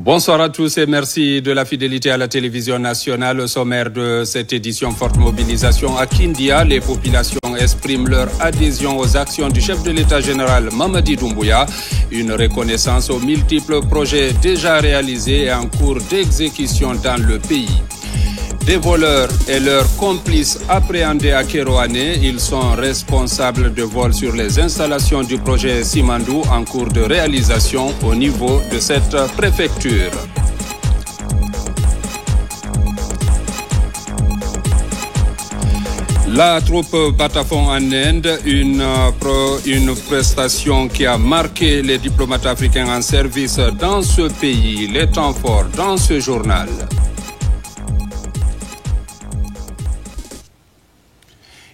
Bonsoir à tous et merci de la fidélité à la télévision nationale. Au sommaire de cette édition, forte mobilisation à Kindia. Les populations expriment leur adhésion aux actions du chef de l'État général Mamadi Doumbouya. Une reconnaissance aux multiples projets déjà réalisés et en cours d'exécution dans le pays. Des voleurs et leurs complices appréhendés à Kéroané. Ils sont responsables de vols sur les installations du projet Simandou en cours de réalisation au niveau de cette préfecture. La troupe Batafon en Inde, une prestation qui a marqué les diplomates africains en service dans ce pays. Les temps forts dans ce journal.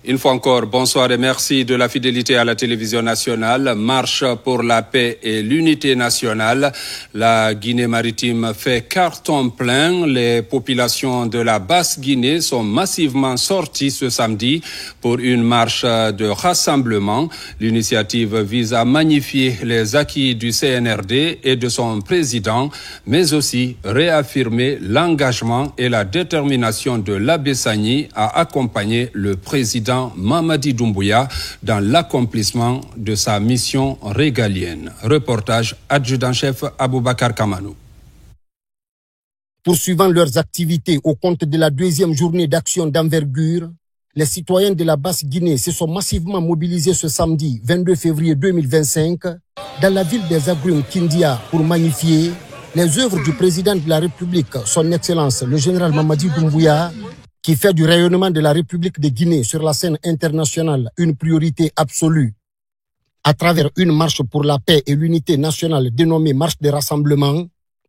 Une fois encore, bonsoir et merci de la fidélité à la télévision nationale. Marche pour la paix et l'unité nationale. La Guinée maritime fait carton plein. Les populations de la Basse-Guinée sont massivement sorties ce samedi pour une marche de rassemblement. L'initiative vise à magnifier les acquis du CNRD et de son président, mais aussi réaffirmer l'engagement et la détermination de l'Abbé Sagni à accompagner le président Mamadi Doumbouya dans l'accomplissement de sa mission régalienne. Reportage adjudant-chef Aboubakar Kamanou. Poursuivant leurs activités au compte de la deuxième journée d'action d'envergure, les citoyens de la Basse-Guinée se sont massivement mobilisés ce samedi 22 février 2025 dans la ville des Agrumes Kindia pour magnifier les œuvres du président de la République, son Excellence le général Mamadi Doumbouya, qui fait du rayonnement de la République de Guinée sur la scène internationale une priorité absolue. À travers une marche pour la paix et l'unité nationale dénommée Marche des rassemblements,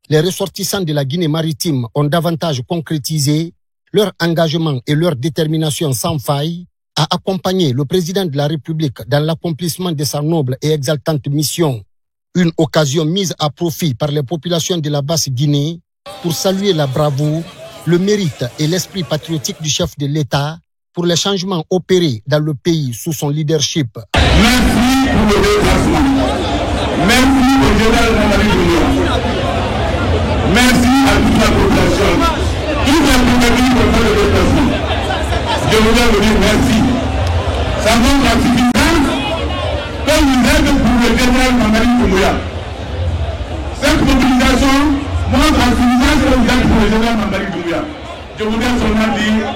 les ressortissants de la Guinée maritime ont davantage concrétisé leur engagement et leur détermination sans faille à accompagner le président de la République dans l'accomplissement de sa noble et exaltante mission. Une occasion mise à profit par les populations de la Basse-Guinée pour saluer la bravoure, le mérite et l'esprit patriotique du chef de l'État pour les changements opérés dans le pays sous son leadership. Merci pour le déplacement. Merci au général Mamadi Doumbouya. Merci à toute la population. Toute la population pour faire le déplacement. Je voudrais vous dire merci. Ça montre la suffisance que vous êtes pour le général Mamadi Doumbouya. Cette mobilisation montre la suffisance que vous êtes pour le général Mamadi Doumbouya. Je voudrais seulement dire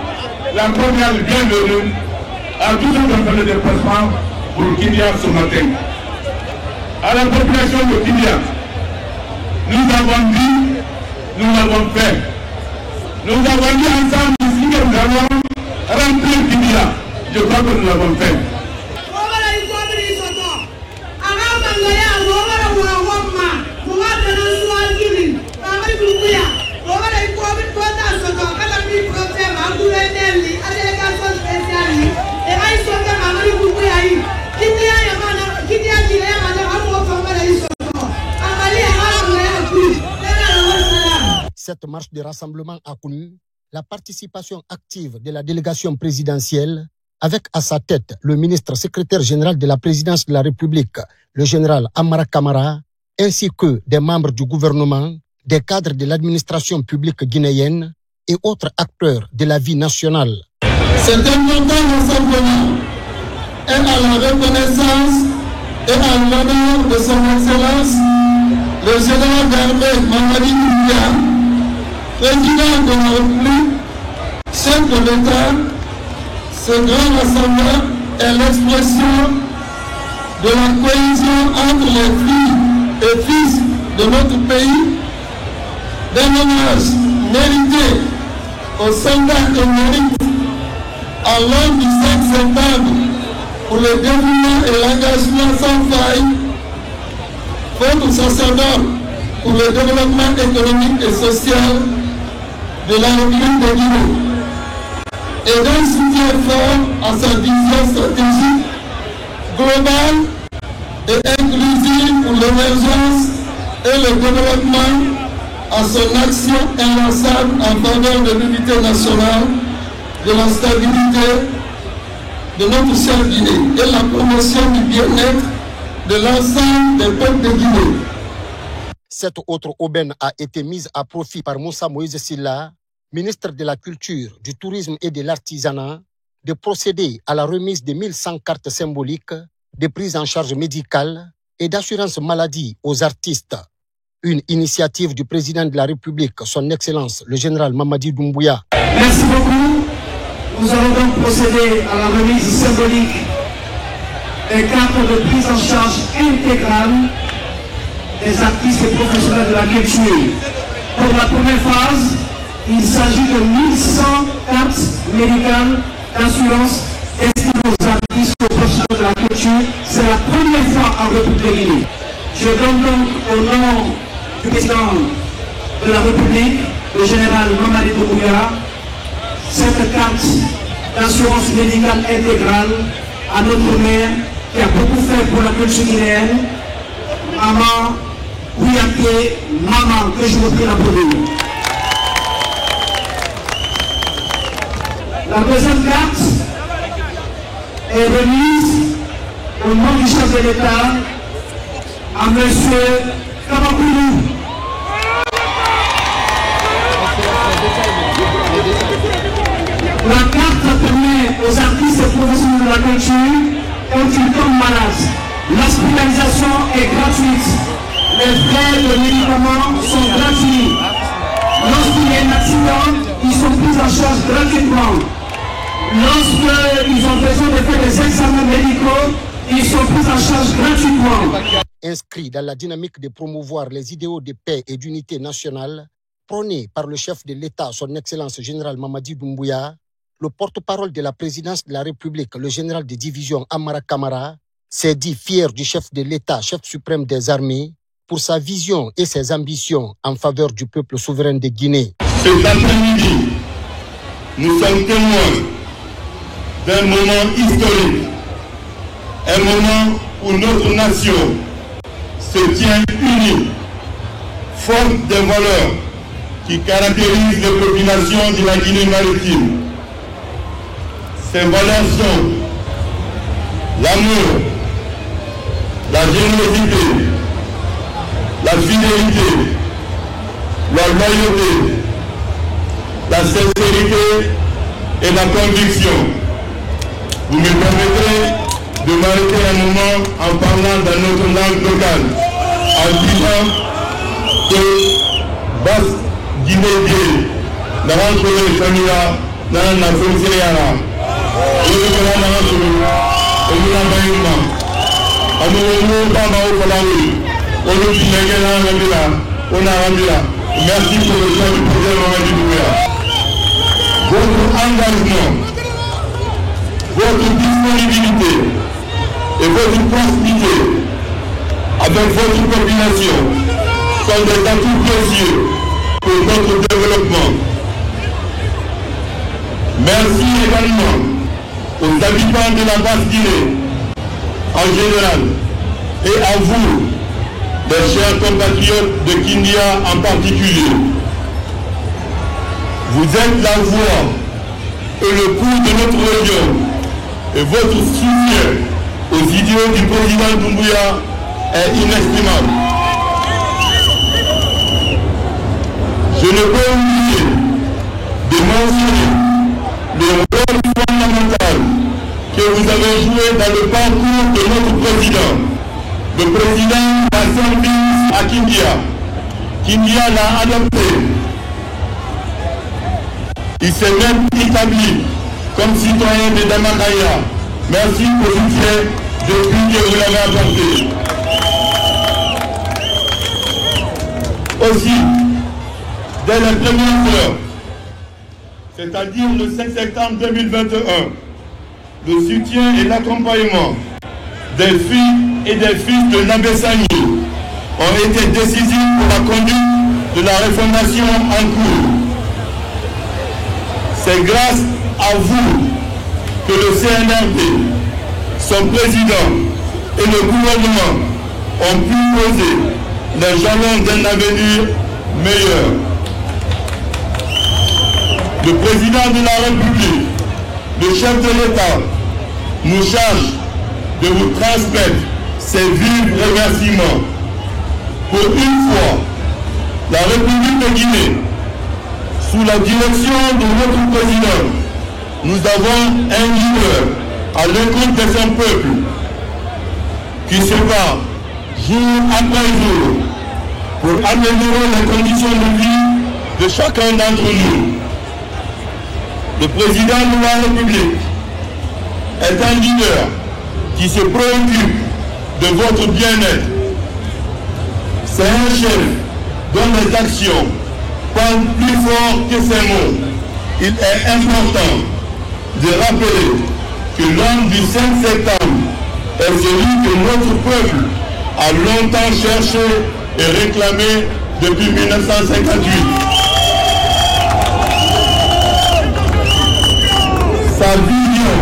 la première bienvenue à tous ceux qui ont fait le déplacement pour Kindia ce matin. À la population de Kindia, nous avons dit, nous l'avons fait. Nous avons dit ensemble ici que nous allons remplir Kindia. Je crois que nous l'avons fait. Cette marche de rassemblement a connu la participation active de la délégation présidentielle avec à sa tête le ministre secrétaire général de la présidence de la République, le général Amara Kamara, ainsi que des membres du gouvernement, des cadres de l'administration publique guinéenne et autres acteurs de la vie nationale. C'est un important rassemblement et à la reconnaissance et à l'honneur de son Excellence, le général d'armée Mamadi Doumbouya, président de la République, chef de l'État. Ce grand rassemblement est l'expression de la cohésion entre les filles et fils de notre pays, d'un hommage mérité aux soldats émérites à l'homme du 5 septembre pour le dévouement et l'engagement sans faille, votre sacerdoce pour le développement économique et social de la République de Guinée et d'un soutien fort à sa vision stratégique globale et inclusive pour l'émergence et le développement, à son action inlassable en faveur de l'unité nationale, de la stabilité de notre chère Guinée et la promotion du bien-être de l'ensemble des peuples de Guinée. Cette autre aubaine a été mise à profit par Moussa Moïse Silla, ministre de la Culture, du Tourisme et de l'Artisanat, de procéder à la remise de 1100 cartes symboliques de prise en charge médicale et d'assurance maladie aux artistes. Une initiative du président de la République, son Excellence, le général Mamadi Doumbouya. Merci beaucoup. Nous allons donc procéder à la remise symbolique des cartes de prise en charge intégrale des artistes et professionnels de la culture. Pour la première phase, il s'agit de 1100 cartes médicales d'assurance destinées aux artistes et aux professionnels de la culture. C'est la première fois en République de Guinée. Je donne donc au nom du président de la République, le général Mamadi Doumbouya, cette carte d'assurance médicale intégrale à notre mère qui a beaucoup fait pour la culture guinéenne, Maman Kouyaké, maman, que je vous prie d'applaudir. La deuxième carte est remise au nom du chef de l'État à M. Kamakoulou. La carte permet aux artistes et professionnels de la culture, quand ils tombent malades, l'hospitalisation est gratuite. Les frais de médicaments sont gratuits. Lorsqu'il y a un accident, ils sont pris en charge gratuitement. Lorsqu'ils ont besoin de faire des examens médicaux, ils sont pris en charge gratuitement. Inscrit dans la dynamique de promouvoir les idéaux de paix et d'unité nationale, prôné par le chef de l'État, son Excellence général Mamadi Doumbouya, le porte-parole de la présidence de la République, le général de division Amara Kamara, s'est dit fier du chef de l'État, chef suprême des armées, pour sa vision et ses ambitions en faveur du peuple souverain de Guinée. Cet après-midi, nous sommes témoins d'un moment historique, un moment où notre nation se tient unie, forte des valeurs qui caractérisent les populations de la Guinée maritime. Ces valeurs sont l'amour, la générosité, la fidélité, la loyauté, la sincérité et la conviction. Vous me permettrez de m'arrêter un moment en parlant dans notre langue locale, en disant que Basse Guinée, dans notre famille, dans la frontière, merci pour le choix du président Mamadi Doumbouya. Votre engagement, votre disponibilité et votre proximité avec votre population sont des atouts précieux pour notre développement. Merci également aux habitants de la Basse-Guinée en général et à vous, les chers compatriotes de Kindia en particulier. Vous êtes la voix et le pouls de notre région et votre soutien aux idéaux du président Doumbouya est inestimable. Je ne peux oublier de mentionner le rôle fondamental que vous avez joué dans le parcours de notre président, le président Hassan Bin à Kindia. Kindia l'a adopté. Il s'est même établi comme citoyen de Damakaya. Merci pour le soutien depuis que vous l'avez apporté. Aussi, dès la première heure, c'est-à-dire le 5 septembre 2021, le soutien et l'accompagnement des filles et des fils de Nabessani ont été décisifs pour la conduite de la refondation en cours. C'est grâce à vous que le CNRD, son président et le gouvernement ont pu poser les jalons d'un avenir meilleur. Le président de la République, le chef de l'État, nous charge de vous transmettre ses vifs remerciements. pour une fois, la République de Guinée, sous la direction de notre président, nous avons un leader à l'écoute de son peuple qui se bat jour après jour pour améliorer les conditions de vie de chacun d'entre nous. Le président de la République est un leader qui se préoccupe de votre bien-être. C'est un chef dont les actions parlent plus fort que ses mots. Il est important de rappeler que l'homme du 5 septembre est celui que notre peuple a longtemps cherché et réclamé depuis 1958. Sa vision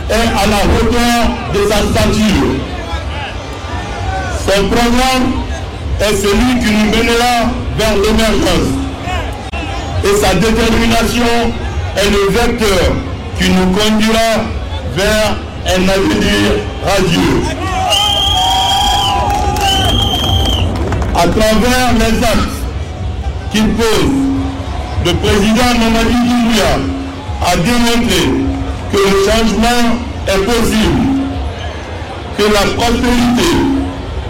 est à la hauteur de sa stature. Son programme est celui qui nous mènera vers l'émergence. Et sa détermination est le vecteur qui nous conduira vers un avenir radieux. À travers les actes qu'il pose, le président Mamadi Doumbouya a démontré que le changement est possible, que la prospérité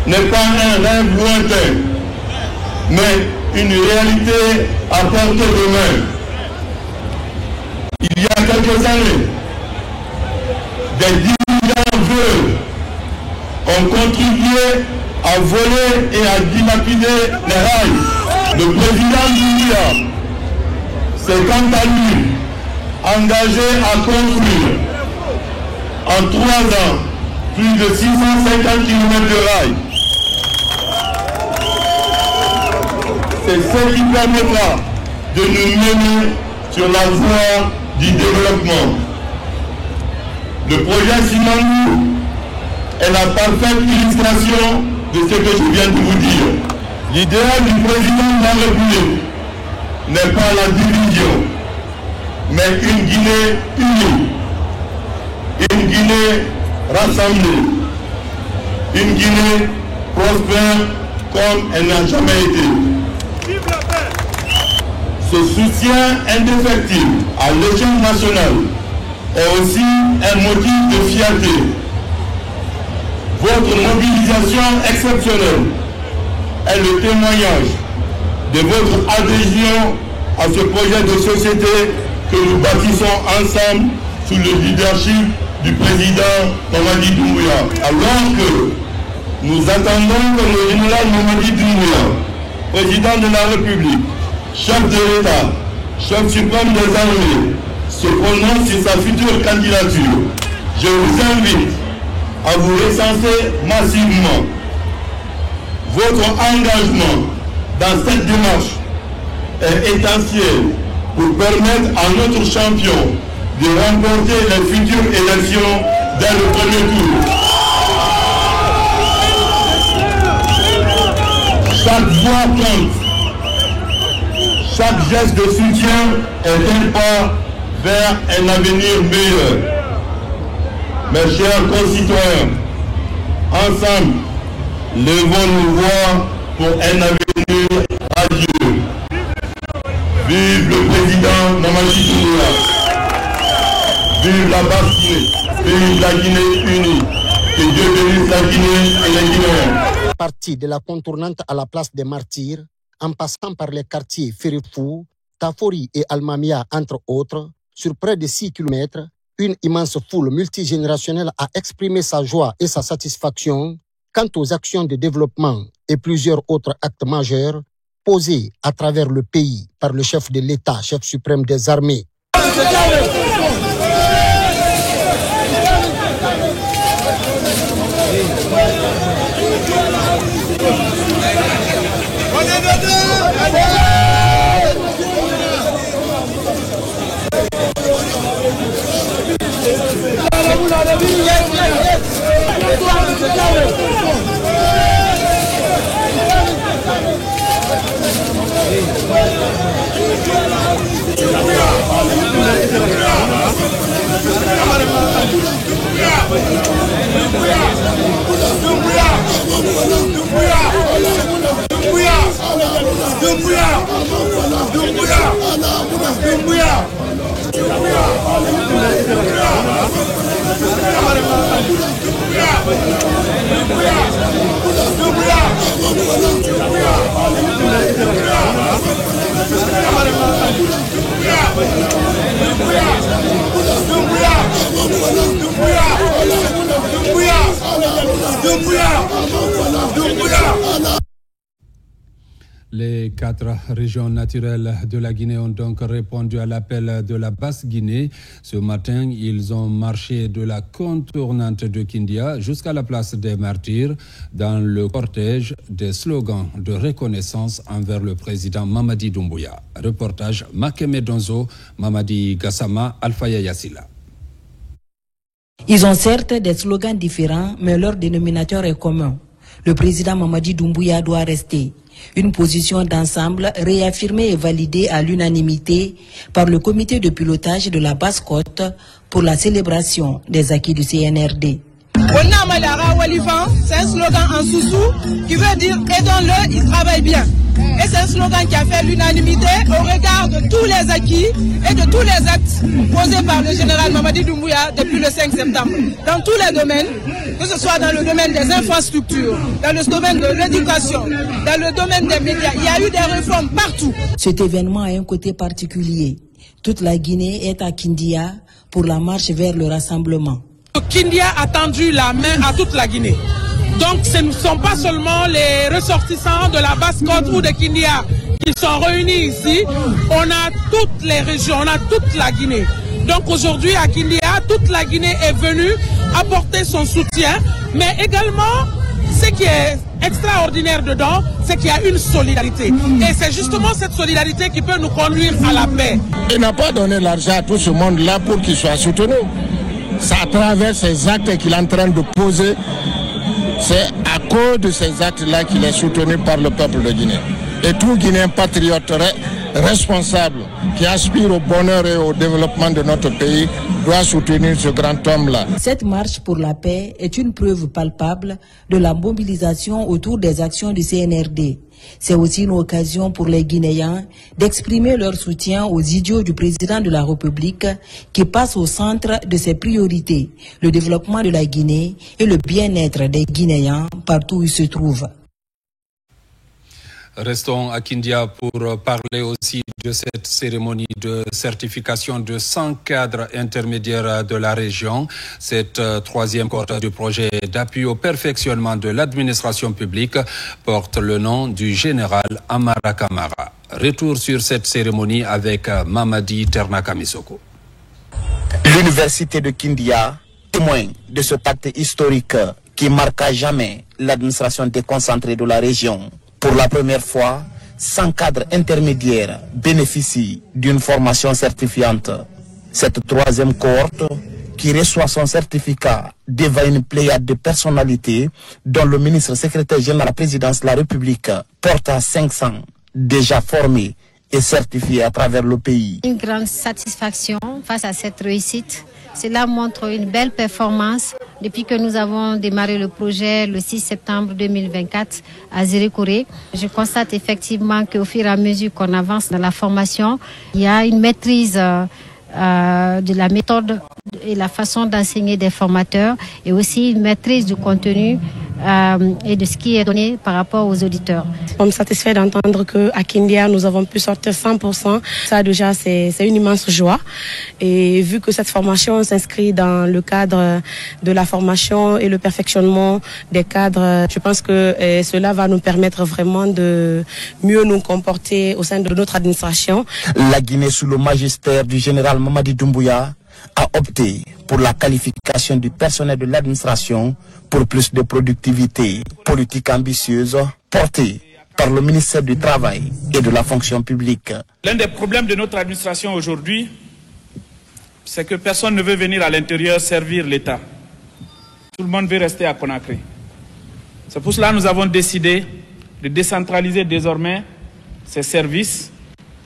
n'est pas un rêve lointain, mais une réalité à portée de main. Il y a quelques années, des dirigeants veuves ont contribué à voler et à dilapider les rails. Le président Doumbouya s'est quant à lui engagé à construire en 3 ans plus de 650 km de rails. C'est ce qui permettra de nous mener sur la voie du développement. Le projet Simandou est la parfaite illustration de ce que je viens de vous dire. L'idéal du président de la République n'est pas la division, mais une Guinée unie, une Guinée rassemblée, une Guinée prospère comme elle n'a jamais été. Ce soutien indéfectible à l'échelle nationale est aussi un motif de fierté. Votre mobilisation exceptionnelle est le témoignage de votre adhésion à ce projet de société que nous bâtissons ensemble sous le leadership du président Mamadi Doumbouya. Alors que nous attendons que le général Mamadi Doumbouya, président de la République, chef de l'État, chef suprême des armées, se prononce sur sa future candidature, je vous invite à vous recenser massivement. Votre engagement dans cette démarche est essentiel pour permettre à notre champion de remporter les futures élections dès le premier tour. Chaque voix compte. Chaque geste de soutien est un pas vers un avenir meilleur. Mes chers concitoyens, ensemble, levons nos voix pour un avenir radieux. Vive le président Mamadi Doumbouya. Vive la Basse-Guinée. Vive la Guinée unie. Que Dieu bénisse la Guinée et les Guinéens. Partie de la contournante à la place des Martyrs, en passant par les quartiers Ferifou, Tafori et Almamia, entre autres, sur près de 6 km, une immense foule multigénérationnelle a exprimé sa joie et sa satisfaction quant aux actions de développement et plusieurs autres actes majeurs posés à travers le pays par le chef de l'État, chef suprême des armées. Les 4 régions naturelles de la Guinée ont donc répondu à l'appel de la Basse-Guinée. Ce matin, ils ont marché de la contournante de Kindia jusqu'à la place des Martyrs dans le cortège des slogans de reconnaissance envers le président Mamadi Doumbouya. Reportage Makeme Donzo, Mamadi Gassama, Alfaya Yassila. Ils ont certes des slogans différents, mais leur dénominateur est commun. Le président Mamadi Doumbouya doit rester. Une position d'ensemble réaffirmée et validée à l'unanimité par le comité de pilotage de la Basse-Côte pour la célébration des acquis du CNRD. C'est un slogan en sous-sous qui veut dire aidons-le, il travaille bien. Et c'est un slogan qui a fait l'unanimité au regard de tous les acquis et de tous les actes posés par le général Mamadi Doumbouya depuis le 5 septembre. Dans tous les domaines, que ce soit dans le domaine des infrastructures, dans le domaine de l'éducation, dans le domaine des médias, il y a eu des réformes partout. Cet événement a un côté particulier. Toute la Guinée est à Kindia pour la marche vers le rassemblement. Kindia a tendu la main à toute la Guinée. Donc ce ne sont pas seulement les ressortissants de la Basse-Côte ou de Kindia qui sont réunis ici. On a toutes les régions, on a toute la Guinée. Donc aujourd'hui à Kindia, toute la Guinée est venue apporter son soutien. Mais également, ce qui est extraordinaire dedans, c'est qu'il y a une solidarité. Et c'est justement cette solidarité qui peut nous conduire à la paix. Il n'a pas donné l'argent à tout ce monde-là pour qu'il soit soutenu. C'est à travers ces actes qu'il est en train de poser. C'est à cause de ces actes-là qu'il est soutenu par le peuple de Guinée. Et tout Guinéen patriote responsable qui aspire au bonheur et au développement de notre pays doit soutenir ce grand homme-là. Cette marche pour la paix est une preuve palpable de la mobilisation autour des actions du CNRD. C'est aussi une occasion pour les Guinéens d'exprimer leur soutien aux idéaux du président de la République qui passe au centre de ses priorités, le développement de la Guinée et le bien-être des Guinéens partout où ils se trouvent. Restons à Kindia pour parler aussi de cette cérémonie de certification de 100 cadres intermédiaires de la région. Cette troisième cohorte du projet d'appui au perfectionnement de l'administration publique porte le nom du général Amara Kamara. Retour sur cette cérémonie avec Mamadi Ternakamisoko. L'université de Kindia, témoin de ce pacte historique qui marque à jamais l'administration déconcentrée de la région. Pour la première fois, 100 cadres intermédiaires bénéficient d'une formation certifiante. Cette troisième cohorte, qui reçoit son certificat devant une pléiade de personnalités, dont le ministre secrétaire général de la présidence de la République, porte à 500 déjà formés et certifiés à travers le pays. Une grande satisfaction face à cette réussite. Cela montre une belle performance depuis que nous avons démarré le projet le 6 septembre 2024 à Zérékoré. Je constate effectivement qu'au fur et à mesure qu'on avance dans la formation, il y a une maîtrise de la méthode et la façon d'enseigner des formateurs et aussi une maîtrise du contenu et de ce qui est donné par rapport aux auditeurs. On me satisfait d'entendre qu'à Kindia, nous avons pu sortir 100%. Ça déjà, c'est une immense joie. Et vu que cette formation s'inscrit dans le cadre de la formation et le perfectionnement des cadres, je pense que cela va nous permettre vraiment de mieux nous comporter au sein de notre administration. La Guinée, sous le magistère du général Mamadi Doumbouya, a opté pour la qualification du personnel de l'administration pour plus de productivité. Politique ambitieuse portée par le ministère du Travail et de la fonction publique. L'un des problèmes de notre administration aujourd'hui, c'est que personne ne veut venir à l'intérieur servir l'État. Tout le monde veut rester à Conakry. C'est pour cela que nous avons décidé de décentraliser désormais ces services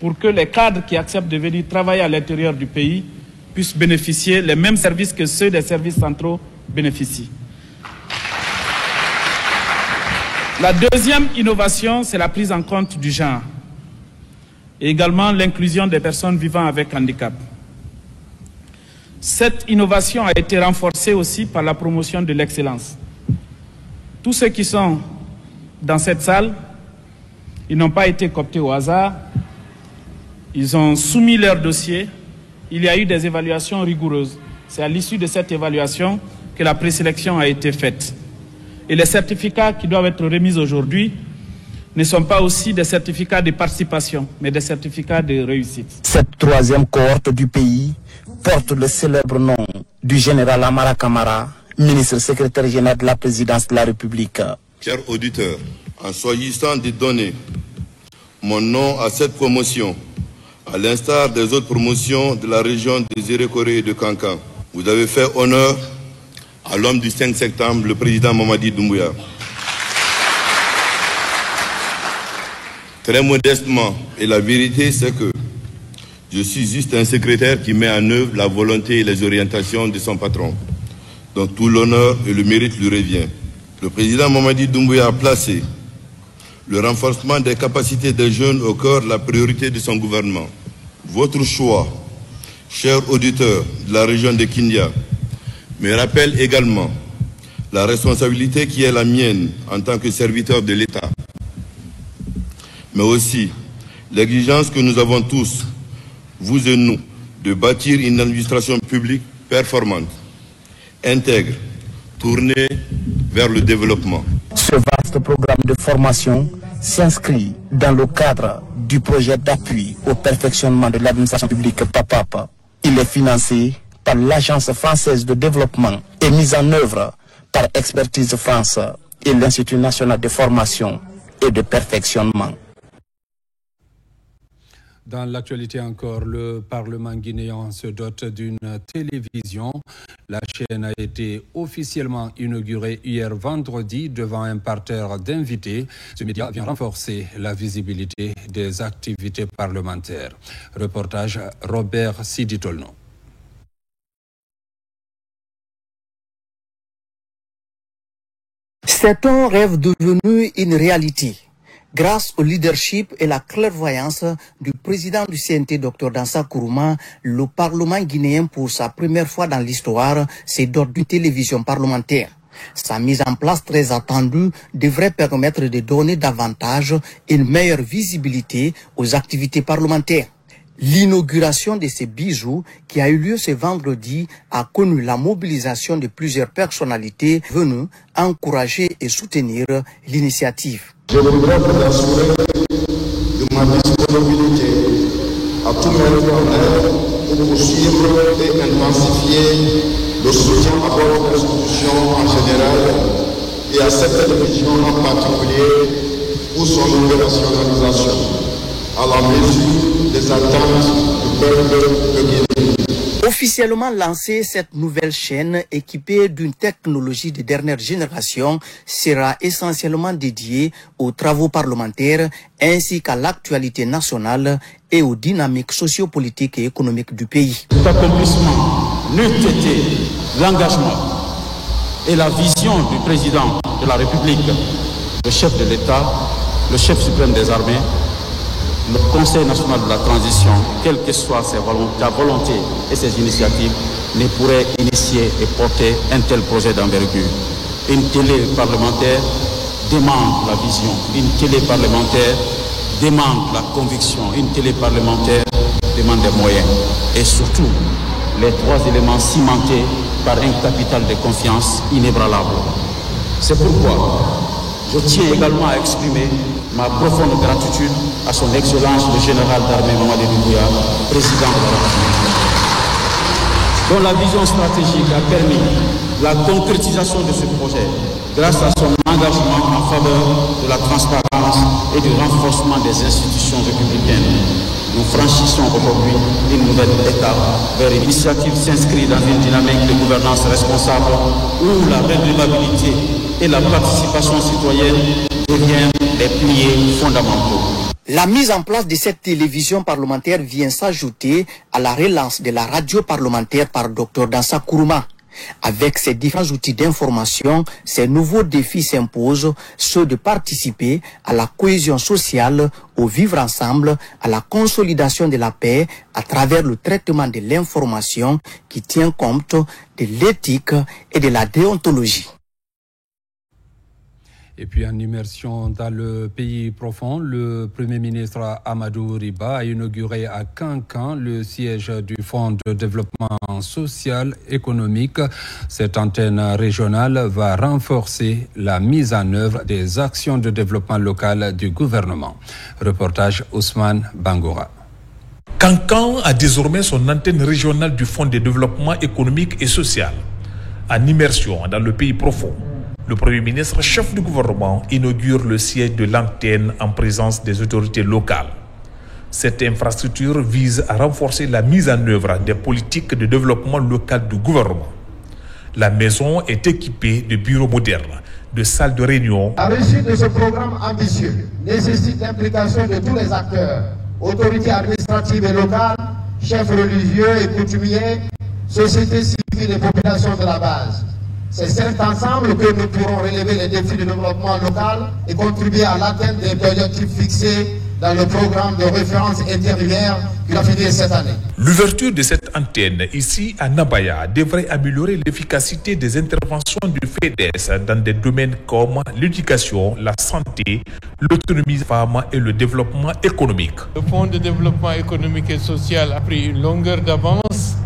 pour que les cadres qui acceptent de venir travailler à l'intérieur du pays puissent bénéficier les mêmes services que ceux des services centraux bénéficient. La deuxième innovation, c'est la prise en compte du genre. et également l'inclusion des personnes vivant avec handicap. Cette innovation a été renforcée aussi par la promotion de l'excellence. Tous ceux qui sont dans cette salle, ils n'ont pas été cooptés au hasard, ils ont soumis leur dossier, il y a eu des évaluations rigoureuses. C'est à l'issue de cette évaluation que la présélection a été faite. Et les certificats qui doivent être remis aujourd'hui ne sont pas aussi des certificats de participation, mais des certificats de réussite. Cette troisième cohorte du pays porte le célèbre nom du général Amara Kamara, ministre secrétaire général de la présidence de la République. Chers auditeurs, en choisissant de donner mon nom à cette promotion, à l'instar des autres promotions de la région de Zérékoré et de Kankan, vous avez fait honneur à l'homme du 5 septembre, le président Mamadi Doumbouya. Très modestement, et la vérité c'est que je suis juste un secrétaire qui met en œuvre la volonté et les orientations de son patron. Donc tout l'honneur et le mérite lui revient. Le président Mamadi Doumbouya a placé le renforcement des capacités des jeunes au cœur de la priorité de son gouvernement. Votre choix, chers auditeurs de la région de Kindia, me rappelle également la responsabilité qui est la mienne en tant que serviteur de l'État, mais aussi l'exigence que nous avons tous, vous et nous, de bâtir une administration publique performante, intègre, tournée vers le développement. Ce vaste programme de formation s'inscrit dans le cadre du projet d'appui au perfectionnement de l'administration publique PAPAP. Il est financé par l'Agence française de développement et mis en œuvre par Expertise France et l'Institut national de formation et de perfectionnement. Dans l'actualité encore, le Parlement guinéen se dote d'une télévision. La chaîne a été officiellement inaugurée hier vendredi devant un parterre d'invités. Ce média vient renforcer la visibilité des activités parlementaires. Reportage Robert Siditolno. C'est un rêve devenu une réalité. Grâce au leadership et la clairvoyance du président du CNT, Dr Dansa Kourouma, le Parlement guinéen, pour sa première fois dans l'histoire, se dote d'une télévision parlementaire. Sa mise en place très attendue devrait permettre de donner davantage une meilleure visibilité aux activités parlementaires. L'inauguration de ces bijoux qui a eu lieu ce vendredi a connu la mobilisation de plusieurs personnalités venues encourager et soutenir l'initiative. Je voudrais vous assurer de ma disponibilité à tout mettre en œuvre pour poursuivre et intensifier le soutien à votre institution en général et à cette télévision en particulier pour son opérationnalisation à la mesure des attentes du peuple de Guinée. Officiellement lancée, cette nouvelle chaîne équipée d'une technologie de dernière génération sera essentiellement dédiée aux travaux parlementaires ainsi qu'à l'actualité nationale et aux dynamiques sociopolitiques et économiques du pays. Cet accomplissement n'eût été l'engagement et la vision du président de la République, le chef de l'État, le chef suprême des armées, le Conseil national de la transition, quelles que soient sa volonté et ses initiatives, ne pourrait initier et porter un tel projet d'envergure. Une télé parlementaire demande la vision, une télé parlementaire demande la conviction, une télé parlementaire demande des moyens. Et surtout, les trois éléments cimentés par un capital de confiance inébranlable. C'est pourquoi je tiens également à exprimer ma profonde gratitude à son Excellence le général d'armée Mamadi Doumbouya, président de la République, dont la vision stratégique a permis la concrétisation de ce projet grâce à son engagement en faveur de la transparence et du renforcement des institutions républicaines. Nous franchissons aujourd'hui une nouvelle étape vers une initiative s'inscrit dans une dynamique de gouvernance responsable où la redevabilité et la participation citoyenne deviennent des piliers fondamentaux. La mise en place de cette télévision parlementaire vient s'ajouter à la relance de la radio parlementaire par Dr Dansa Kourouma. Avec ces différents outils d'information, ces nouveaux défis s'imposent, ceux de participer à la cohésion sociale, au vivre ensemble, à la consolidation de la paix à travers le traitement de l'information qui tient compte de l'éthique et de la déontologie. Et puis en immersion dans le pays profond, le Premier ministre Amadou Riba a inauguré à Kankan le siège du Fonds de développement social économique. Cette antenne régionale va renforcer la mise en œuvre des actions de développement local du gouvernement. Reportage Ousmane Bangoura. Kankan a désormais son antenne régionale du Fonds de développement économique et social. En immersion dans le pays profond, le Premier ministre, chef du gouvernement, inaugure le siège de l'antenne en présence des autorités locales. Cette infrastructure vise à renforcer la mise en œuvre des politiques de développement local du gouvernement. La maison est équipée de bureaux modernes, de salles de réunion. La réussite de ce programme ambitieux nécessite l'implication de tous les acteurs, autorités administratives et locales, chefs religieux et coutumiers, sociétés civiles et populations de la base. C'est cet ensemble que nous pourrons relever les défis du développement local et contribuer à l'atteinte des objectifs fixés dans le programme de référence intérimaire qui a fini cette année. L'ouverture de cette antenne ici à Nabaya devrait améliorer l'efficacité des interventions du FEDES dans des domaines comme l'éducation, la santé, l'autonomie des femmes et le développement économique. Le Fonds de développement économique et social a pris une longueur d'avance.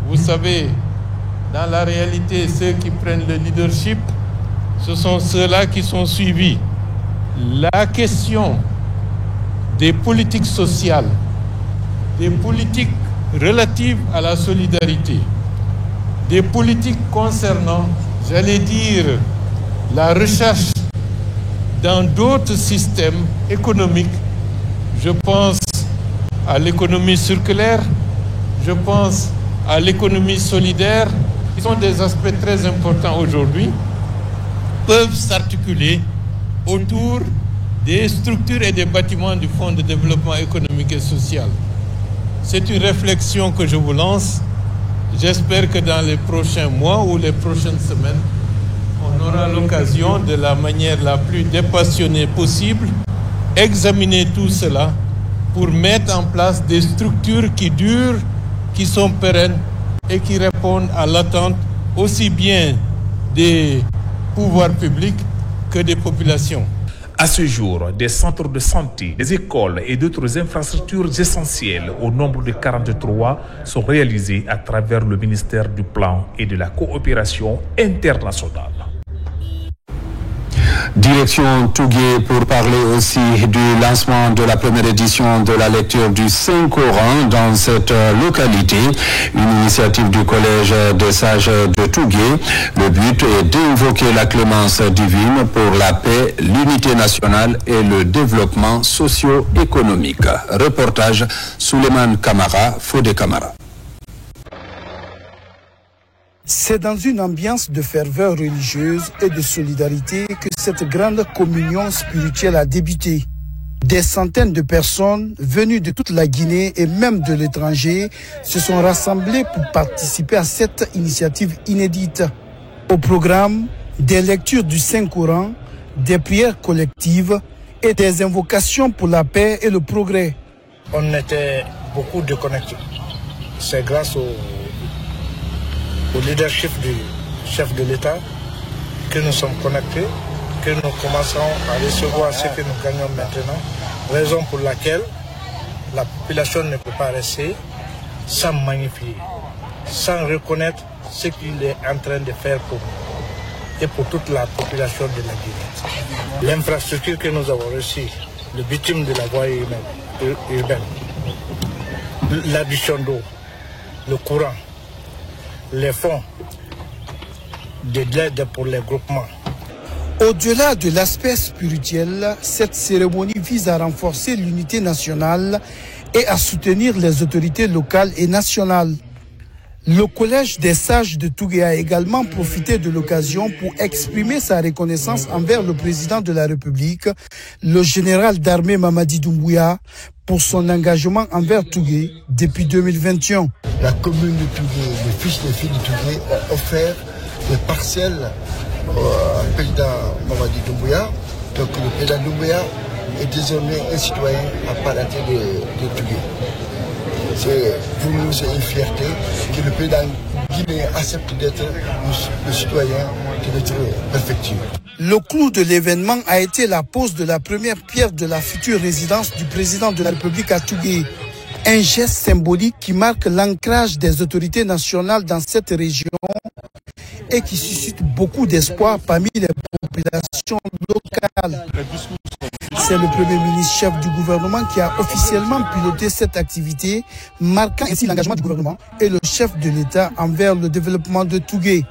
Vous savez, dans la réalité, ceux qui prennent le leadership, ce sont ceux-là qui sont suivis. La question des politiques sociales, des politiques relatives à la solidarité, des politiques concernant, j'allais dire, la recherche dans d'autres systèmes économiques. Je pense à l'économie circulaire, je pense à l'économie solidaire, qui sont des aspects très importants aujourd'hui, peuvent s'articuler autour des structures et des bâtiments du Fonds de développement économique et social. C'est une réflexion que je vous lance. J'espère que dans les prochains mois ou les prochaines semaines, on aura l'occasion, de la manière la plus dépassionnée possible, examiner tout cela pour mettre en place des structures qui durent, qui sont pérennes et qui répondent à l'attente aussi bien des pouvoirs publics que des populations. À ce jour, des centres de santé, des écoles et d'autres infrastructures essentielles au nombre de 43 sont réalisés à travers le ministère du Plan et de la Coopération internationale. Direction Tougué pour parler aussi du lancement de la première édition de la lecture du Saint-Coran dans cette localité, une initiative du Collège des Sages de Tougué. Le but est d'invoquer la clémence divine pour la paix, l'unité nationale et le développement socio-économique. Reportage Souleymane Kamara, Fodé Kamara. C'est dans une ambiance de ferveur religieuse et de solidarité que cette grande communion spirituelle a débuté. Des centaines de personnes venues de toute la Guinée et même de l'étranger se sont rassemblées pour participer à cette initiative inédite. Au programme, des lectures du Saint-Coran, des prières collectives et des invocations pour la paix et le progrès. On était beaucoup déconnectés. C'est grâce au leadership du chef de l'État que nous sommes connectés, que nous commençons à recevoir ce que nous gagnons maintenant, raison pour laquelle la population ne peut pas rester sans magnifier, sans reconnaître ce qu'il est en train de faire pour nous et pour toute la population de la Guinée. L'infrastructure que nous avons reçue, le bitume de la voie urbaine, l'adduction d'eau, le courant, les fonds de l'aide pour les groupements. Au-delà de l'aspect spirituel, cette cérémonie vise à renforcer l'unité nationale et à soutenir les autorités locales et nationales. Le Collège des Sages de Tougué a également profité de l'occasion pour exprimer sa reconnaissance envers le président de la République, le général d'armée Mamadi Doumbouya, pour son engagement envers Tougué depuis 2021. La commune de Tougué, les fils et filles de Tougué ont offert des parcelles au président Mamadi Doumbouya. Donc le président Doumbouya est désormais un citoyen à part entière de Tougué. Pour nous, c'est une fierté que le président guinéen accepte d'être le citoyen de notre préfecture. Le clou de l'événement a été la pose de la première pierre de la future résidence du président de la République à Tougué. Un geste symbolique qui marque l'ancrage des autorités nationales dans cette région et qui suscite beaucoup d'espoir parmi les populations locales. C'est le Premier ministre chef du gouvernement qui a officiellement piloté cette activité, marquant ainsi l'engagement du gouvernement et le chef de l'État envers le développement de Tougué.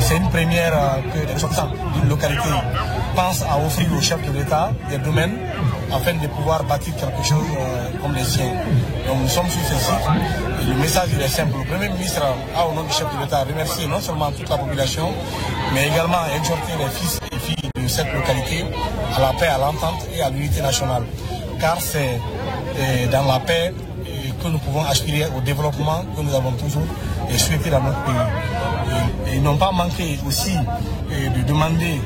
C'est une première que les ressortissants d'une localité pensent à offrir au chef de l'État des domaines afin de pouvoir bâtir quelque chose comme les siens. Donc nous sommes sur ce site. Le message est simple. Le Premier ministre a, au nom du chef de l'État, remercié non seulement toute la population, mais également exhorté les fils et filles de cette localité à la paix, à l'entente et à l'unité nationale. Car c'est dans la paix que nous pouvons aspirer au développement que nous avons toujours souhaité dans notre pays. Et ils n'ont pas manqué aussi de demander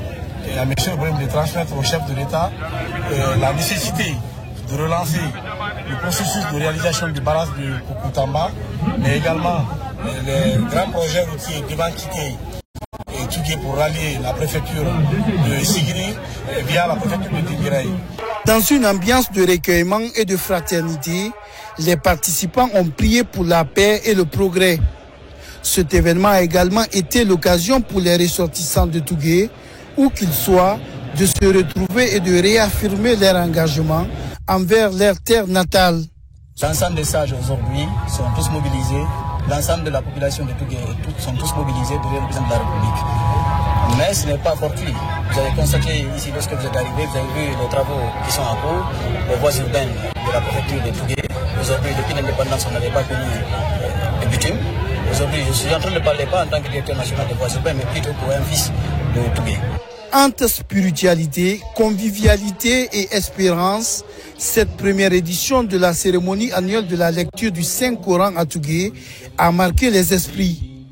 à M. Ibrahim de transmettre au chef de l'État la nécessité de relancer le processus de réalisation du barrage de Kokoutamba, mais également les grands projets routiers devant quitter Tougué pour rallier la préfecture de Sigiri via la préfecture de Tinguiraï. Dans une ambiance de recueillement et de fraternité, les participants ont prié pour la paix et le progrès. Cet événement a également été l'occasion pour les ressortissants de Tougué, où qu'ils soient, de se retrouver et de réaffirmer leur engagement envers leur terre natale. L'ensemble des sages aujourd'hui sont tous mobilisés, l'ensemble de la population de Tougué sont tous mobilisés derrière le président de la République. Mais ce n'est pas fortuit. Vous avez constaté ici, lorsque vous êtes arrivé, vous avez vu les travaux qui sont en cours, les voies urbaines de la préfecture de Tougué. Aujourd'hui, depuis l'indépendance, on n'avait pas connu de bitume. Aujourd'hui, je suis en train de parler pas en tant que directeur national des voies urbaines, mais plutôt pour un fils de Tougué. Entre spiritualité, convivialité et espérance, cette première édition de la cérémonie annuelle de la lecture du Saint-Coran à Tougué a marqué les esprits.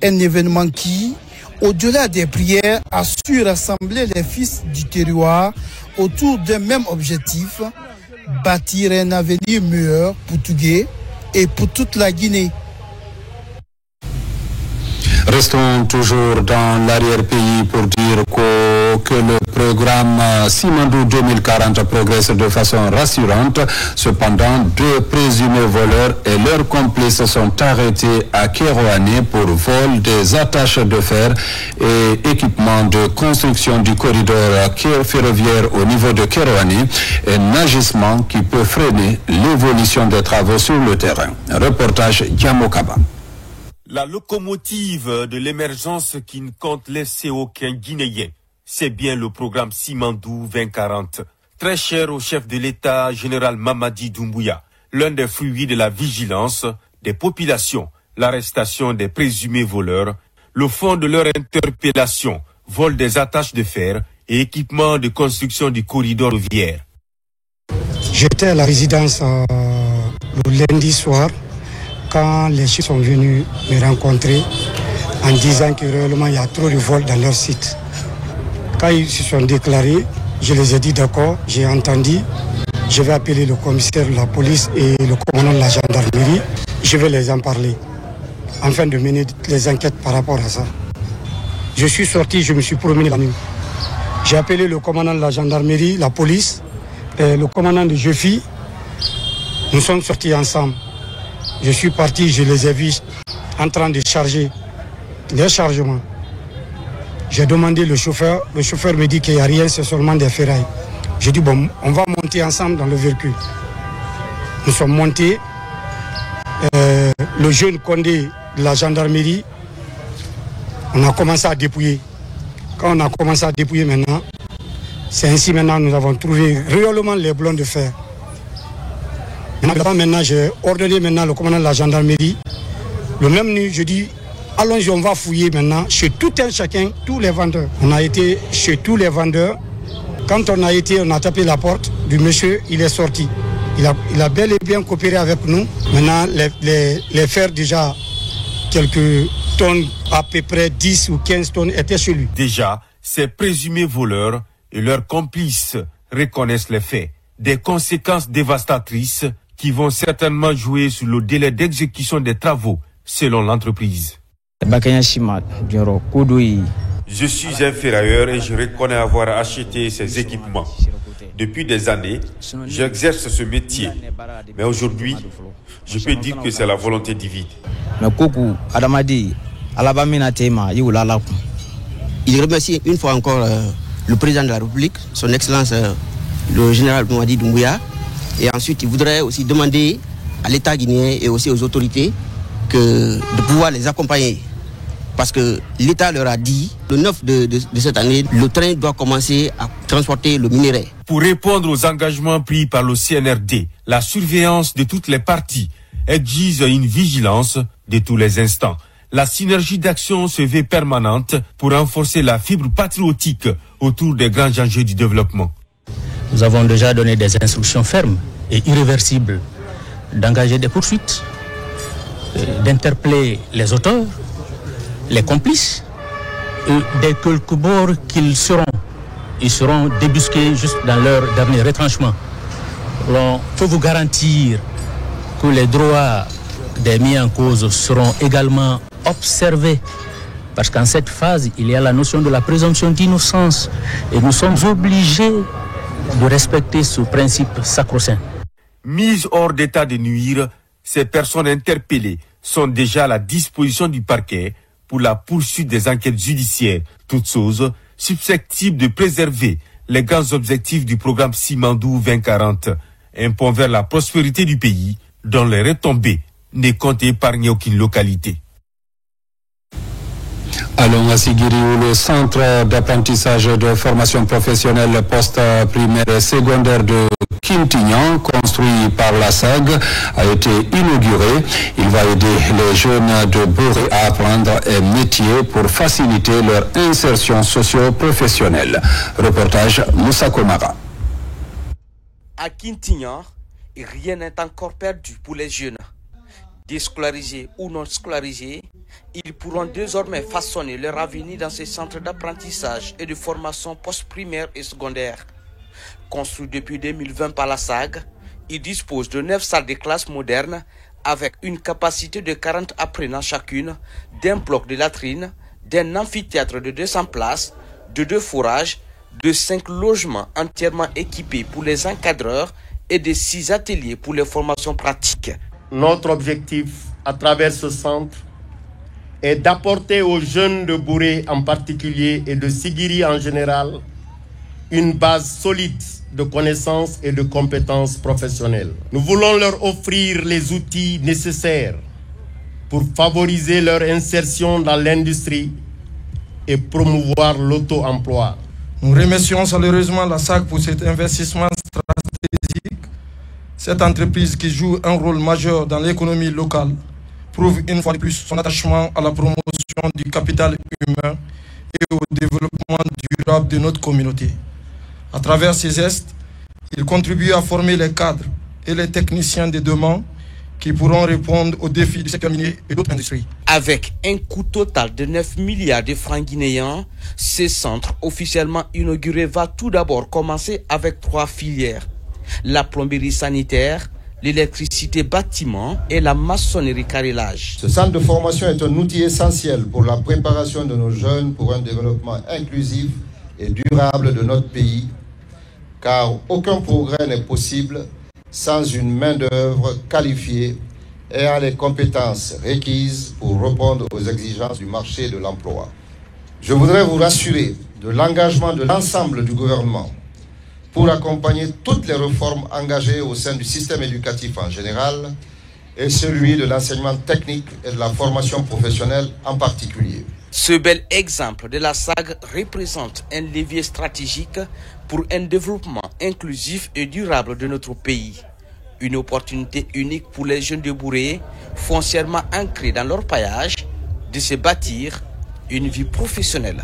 Un événement qui, au-delà des prières, a su rassembler les fils du terroir autour d'un même objectif, bâtir un avenir meilleur pour Tougué et pour toute la Guinée. Restons toujours dans l'arrière-pays pour dire que le programme Simandou 2040 progresse de façon rassurante. Cependant, 2 présumés voleurs et leurs complices sont arrêtés à Kérouané pour vol des attaches de fer et équipements de construction du corridor ferroviaire au niveau de Kérouané, un agissement qui peut freiner l'évolution des travaux sur le terrain. Reportage Yamokaba. La locomotive de l'émergence qui ne compte laisser aucun Guinéen, c'est bien le programme Simandou 2040. Très cher au chef de l'État, général Mamadi Doumbouya, l'un des fruits de la vigilance des populations, l'arrestation des présumés voleurs, le fond de leur interpellation, vol des attaches de fer et équipement de construction du corridor ferroviaire. J'étais à la résidence le lundi soir, quand les chefs sont venus me rencontrer en disant que réellement il y a trop de vols dans leur site. Quand ils se sont déclarés, je les ai dit d'accord, j'ai entendu, je vais appeler le commissaire de la police et le commandant de la gendarmerie, je vais les en parler, afin de mener les enquêtes par rapport à ça. Je suis sorti, je me suis promené la nuit. J'ai appelé le commandant de la gendarmerie, la police, et le commandant de Jefi. Nous sommes sortis ensemble. Je suis parti, je les ai vus en train de charger les chargements. J'ai demandé le chauffeur me dit qu'il n'y a rien, c'est seulement des ferrailles. J'ai dit bon, on va monter ensemble dans le véhicule. Nous sommes montés, le jeune Condé de la gendarmerie, on a commencé à dépouiller. Quand on a commencé à dépouiller maintenant, c'est ainsi maintenant nous avons trouvé réellement les blonds de fer. Maintenant, j'ai ordonné maintenant le commandant de la gendarmerie. Le même nuit, je dis, allons-y, on va fouiller maintenant chez tout un chacun, tous les vendeurs. On a été chez tous les vendeurs Quand on a tapé la porte du monsieur, il est sorti. Il a bel et bien coopéré avec nous. Maintenant, les fers déjà, quelques tonnes, à peu près 10 ou 15 tonnes, étaient chez lui. Déjà, ces présumés voleurs et leurs complices reconnaissent les faits. Des conséquences dévastatrices qui vont certainement jouer sur le délai d'exécution des travaux, selon l'entreprise. Je suis un ferrailleur et je reconnais avoir acheté ces équipements. Depuis des années, j'exerce ce métier. Mais aujourd'hui, je peux dire que c'est la volonté divine. Il remercie une fois encore le président de la République, son Excellence le général Mamadi Doumbouya. Et ensuite, il voudrait aussi demander à l'État guinéen et aussi aux autorités de pouvoir les accompagner. Parce que l'État leur a dit, le 9 de cette année, le train doit commencer à transporter le minerai. Pour répondre aux engagements pris par le CNRD, la surveillance de toutes les parties exige une vigilance de tous les instants. La synergie d'action se veut permanente pour renforcer la fibre patriotique autour des grands enjeux du développement. Nous avons déjà donné des instructions fermes et irréversibles d'engager des poursuites, d'interpeller les auteurs, les complices, et dès quelque bord qu'ils seront, ils seront débusqués juste dans leur dernier retranchement. On peut vous garantir que les droits des mis en cause seront également observés, parce qu'en cette phase, il y a la notion de la présomption d'innocence et nous sommes obligés de respecter ce principe sacro-saint. Mises hors d'état de nuire, ces personnes interpellées sont déjà à la disposition du parquet pour la poursuite des enquêtes judiciaires, toutes choses susceptibles de préserver les grands objectifs du programme Simandou 2040, un pont vers la prospérité du pays, dont les retombées ne comptent épargner aucune localité. Allons à Sigiri où le centre d'apprentissage de formation professionnelle post-primaire et secondaire de Quintignan, construit par la SAG, a été inauguré. Il va aider les jeunes de Boré à apprendre un métier pour faciliter leur insertion socio-professionnelle. Reportage Moussa Komara. À Quintignan, rien n'est encore perdu pour les jeunes. Déscolarisés ou non scolarisés, ils pourront désormais façonner leur avenir dans ces centres d'apprentissage et de formation post-primaire et secondaire. Construit depuis 2020 par la SAG, il dispose de 9 salles de classe modernes avec une capacité de 40 apprenants chacune, d'un bloc de latrines, d'un amphithéâtre de 200 places, de 2 fourrages, de 5 logements entièrement équipés pour les encadreurs et de 6 ateliers pour les formations pratiques. Notre objectif à travers ce centre est d'apporter aux jeunes de Bouré en particulier et de Sigiri en général une base solide de connaissances et de compétences professionnelles. Nous voulons leur offrir les outils nécessaires pour favoriser leur insertion dans l'industrie et promouvoir l'auto-emploi. Nous remercions chaleureusement la SAG pour cet investissement stratégique. Cette entreprise qui joue un rôle majeur dans l'économie locale prouve une fois de plus son attachement à la promotion du capital humain et au développement durable de notre communauté. À travers ces gestes, il contribue à former les cadres et les techniciens de demain qui pourront répondre aux défis du secteur minier et d'autres industries. Avec un coût total de 9 milliards de francs guinéens, ce centre officiellement inauguré va tout d'abord commencer avec 3 filières. La plomberie sanitaire, l'électricité bâtiment et la maçonnerie carrelage. Ce centre de formation est un outil essentiel pour la préparation de nos jeunes pour un développement inclusif et durable de notre pays, car aucun progrès n'est possible sans une main-d'œuvre qualifiée ayant les compétences requises pour répondre aux exigences du marché de l'emploi. Je voudrais vous rassurer de l'engagement de l'ensemble du gouvernement pour accompagner toutes les réformes engagées au sein du système éducatif en général et celui de l'enseignement technique et de la formation professionnelle en particulier. Ce bel exemple de la SAG représente un levier stratégique pour un développement inclusif et durable de notre pays. Une opportunité unique pour les jeunes de Bouré, foncièrement ancrés dans leur paillage, de se bâtir une vie professionnelle.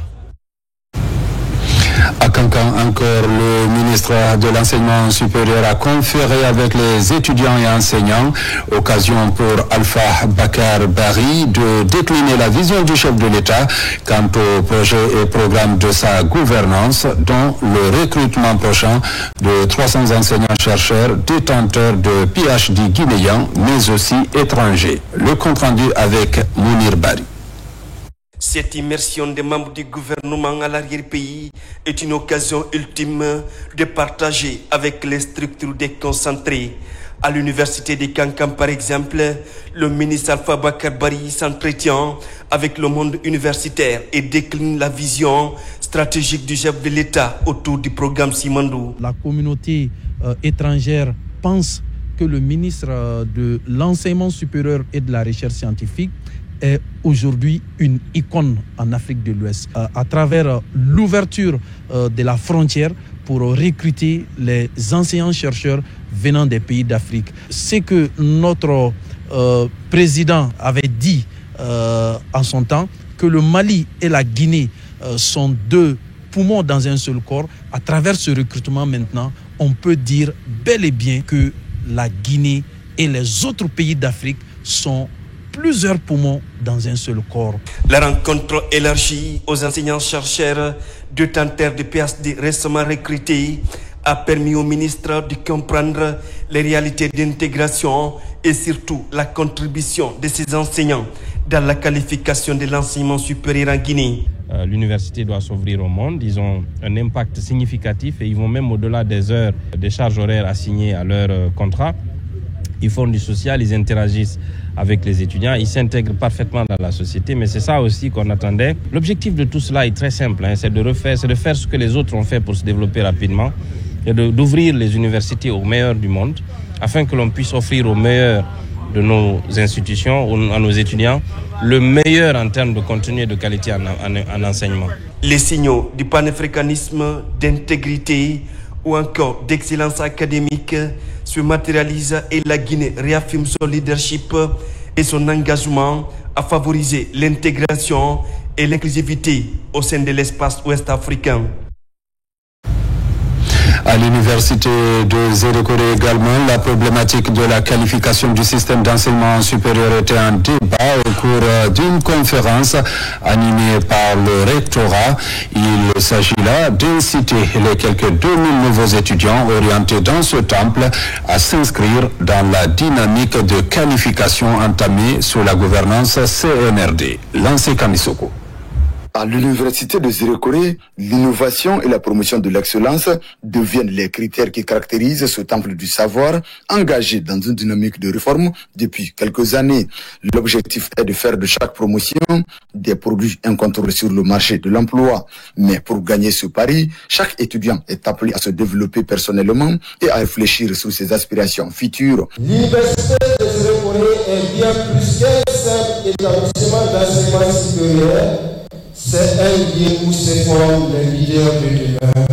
À Kankan, encore, le ministre de l'Enseignement supérieur a conféré avec les étudiants et enseignants, occasion pour Alpha Bakar Bari de décliner la vision du chef de l'État quant au projet et programme de sa gouvernance, dont le recrutement prochain de 300 enseignants-chercheurs détenteurs de PhD guinéens, mais aussi étrangers. Le compte-rendu avec Mounir Bari. Cette immersion des membres du gouvernement à l'arrière-pays est une occasion ultime de partager avec les structures déconcentrées. À l'université de Kankan, par exemple, le ministre Alpha Bakar Bari s'entretient avec le monde universitaire et décline la vision stratégique du chef de l'État autour du programme Simandou. La communauté étrangère pense que le ministre de l'Enseignement supérieur et de la recherche scientifique est aujourd'hui une icône en Afrique de l'Ouest à travers l'ouverture de la frontière pour recruter les enseignants-chercheurs venant des pays d'Afrique. C'est que notre président avait dit en son temps que le Mali et la Guinée sont deux poumons dans un seul corps. À travers ce recrutement maintenant, on peut dire bel et bien que la Guinée et les autres pays d'Afrique sont plusieurs poumons dans un seul corps. La rencontre élargie aux enseignants-chercheurs détenteurs de PhD récemment recrutés a permis au ministre de comprendre les réalités d'intégration et surtout la contribution de ces enseignants dans la qualification de l'enseignement supérieur en Guinée. L'université doit s'ouvrir au monde, ils ont un impact significatif et ils vont même au-delà des heures, des charges horaires assignées à leur contrat. Ils font du social, ils interagissent avec les étudiants, ils s'intègrent parfaitement dans la société, mais c'est ça aussi qu'on attendait. L'objectif de tout cela est très simple, c'est de faire ce que les autres ont fait pour se développer rapidement, et d'ouvrir les universités aux meilleurs du monde, afin que l'on puisse offrir aux meilleurs de nos institutions, à nos étudiants, le meilleur en termes de contenu et de qualité en enseignement. Les signaux du panafricanisme, d'intégrité ou encore d'excellence académique se matérialisent et la Guinée réaffirme son leadership et son engagement à favoriser l'intégration et l'inclusivité au sein de l'espace ouest-africain. À l'université de Zérékoré également, la problématique de la qualification du système d'enseignement supérieur était un débat au cours d'une conférence animée par le rectorat. Il s'agit là d'inciter les quelques 2000 nouveaux étudiants orientés dans ce temple à s'inscrire dans la dynamique de qualification entamée sous la gouvernance CNRD. Lancé Kamisoko. À l'université de Zérékoré, l'innovation et la promotion de l'excellence deviennent les critères qui caractérisent ce temple du savoir engagé dans une dynamique de réforme depuis quelques années. L'objectif est de faire de chaque promotion des produits incontournables sur le marché de l'emploi. Mais pour gagner ce pari, chaque étudiant est appelé à se développer personnellement et à réfléchir sur ses aspirations futures. L'université de Zérékoré est bien plus qu'un simple établissement d'enseignement supérieur. C'est un lieu où se forment les leaders de demain,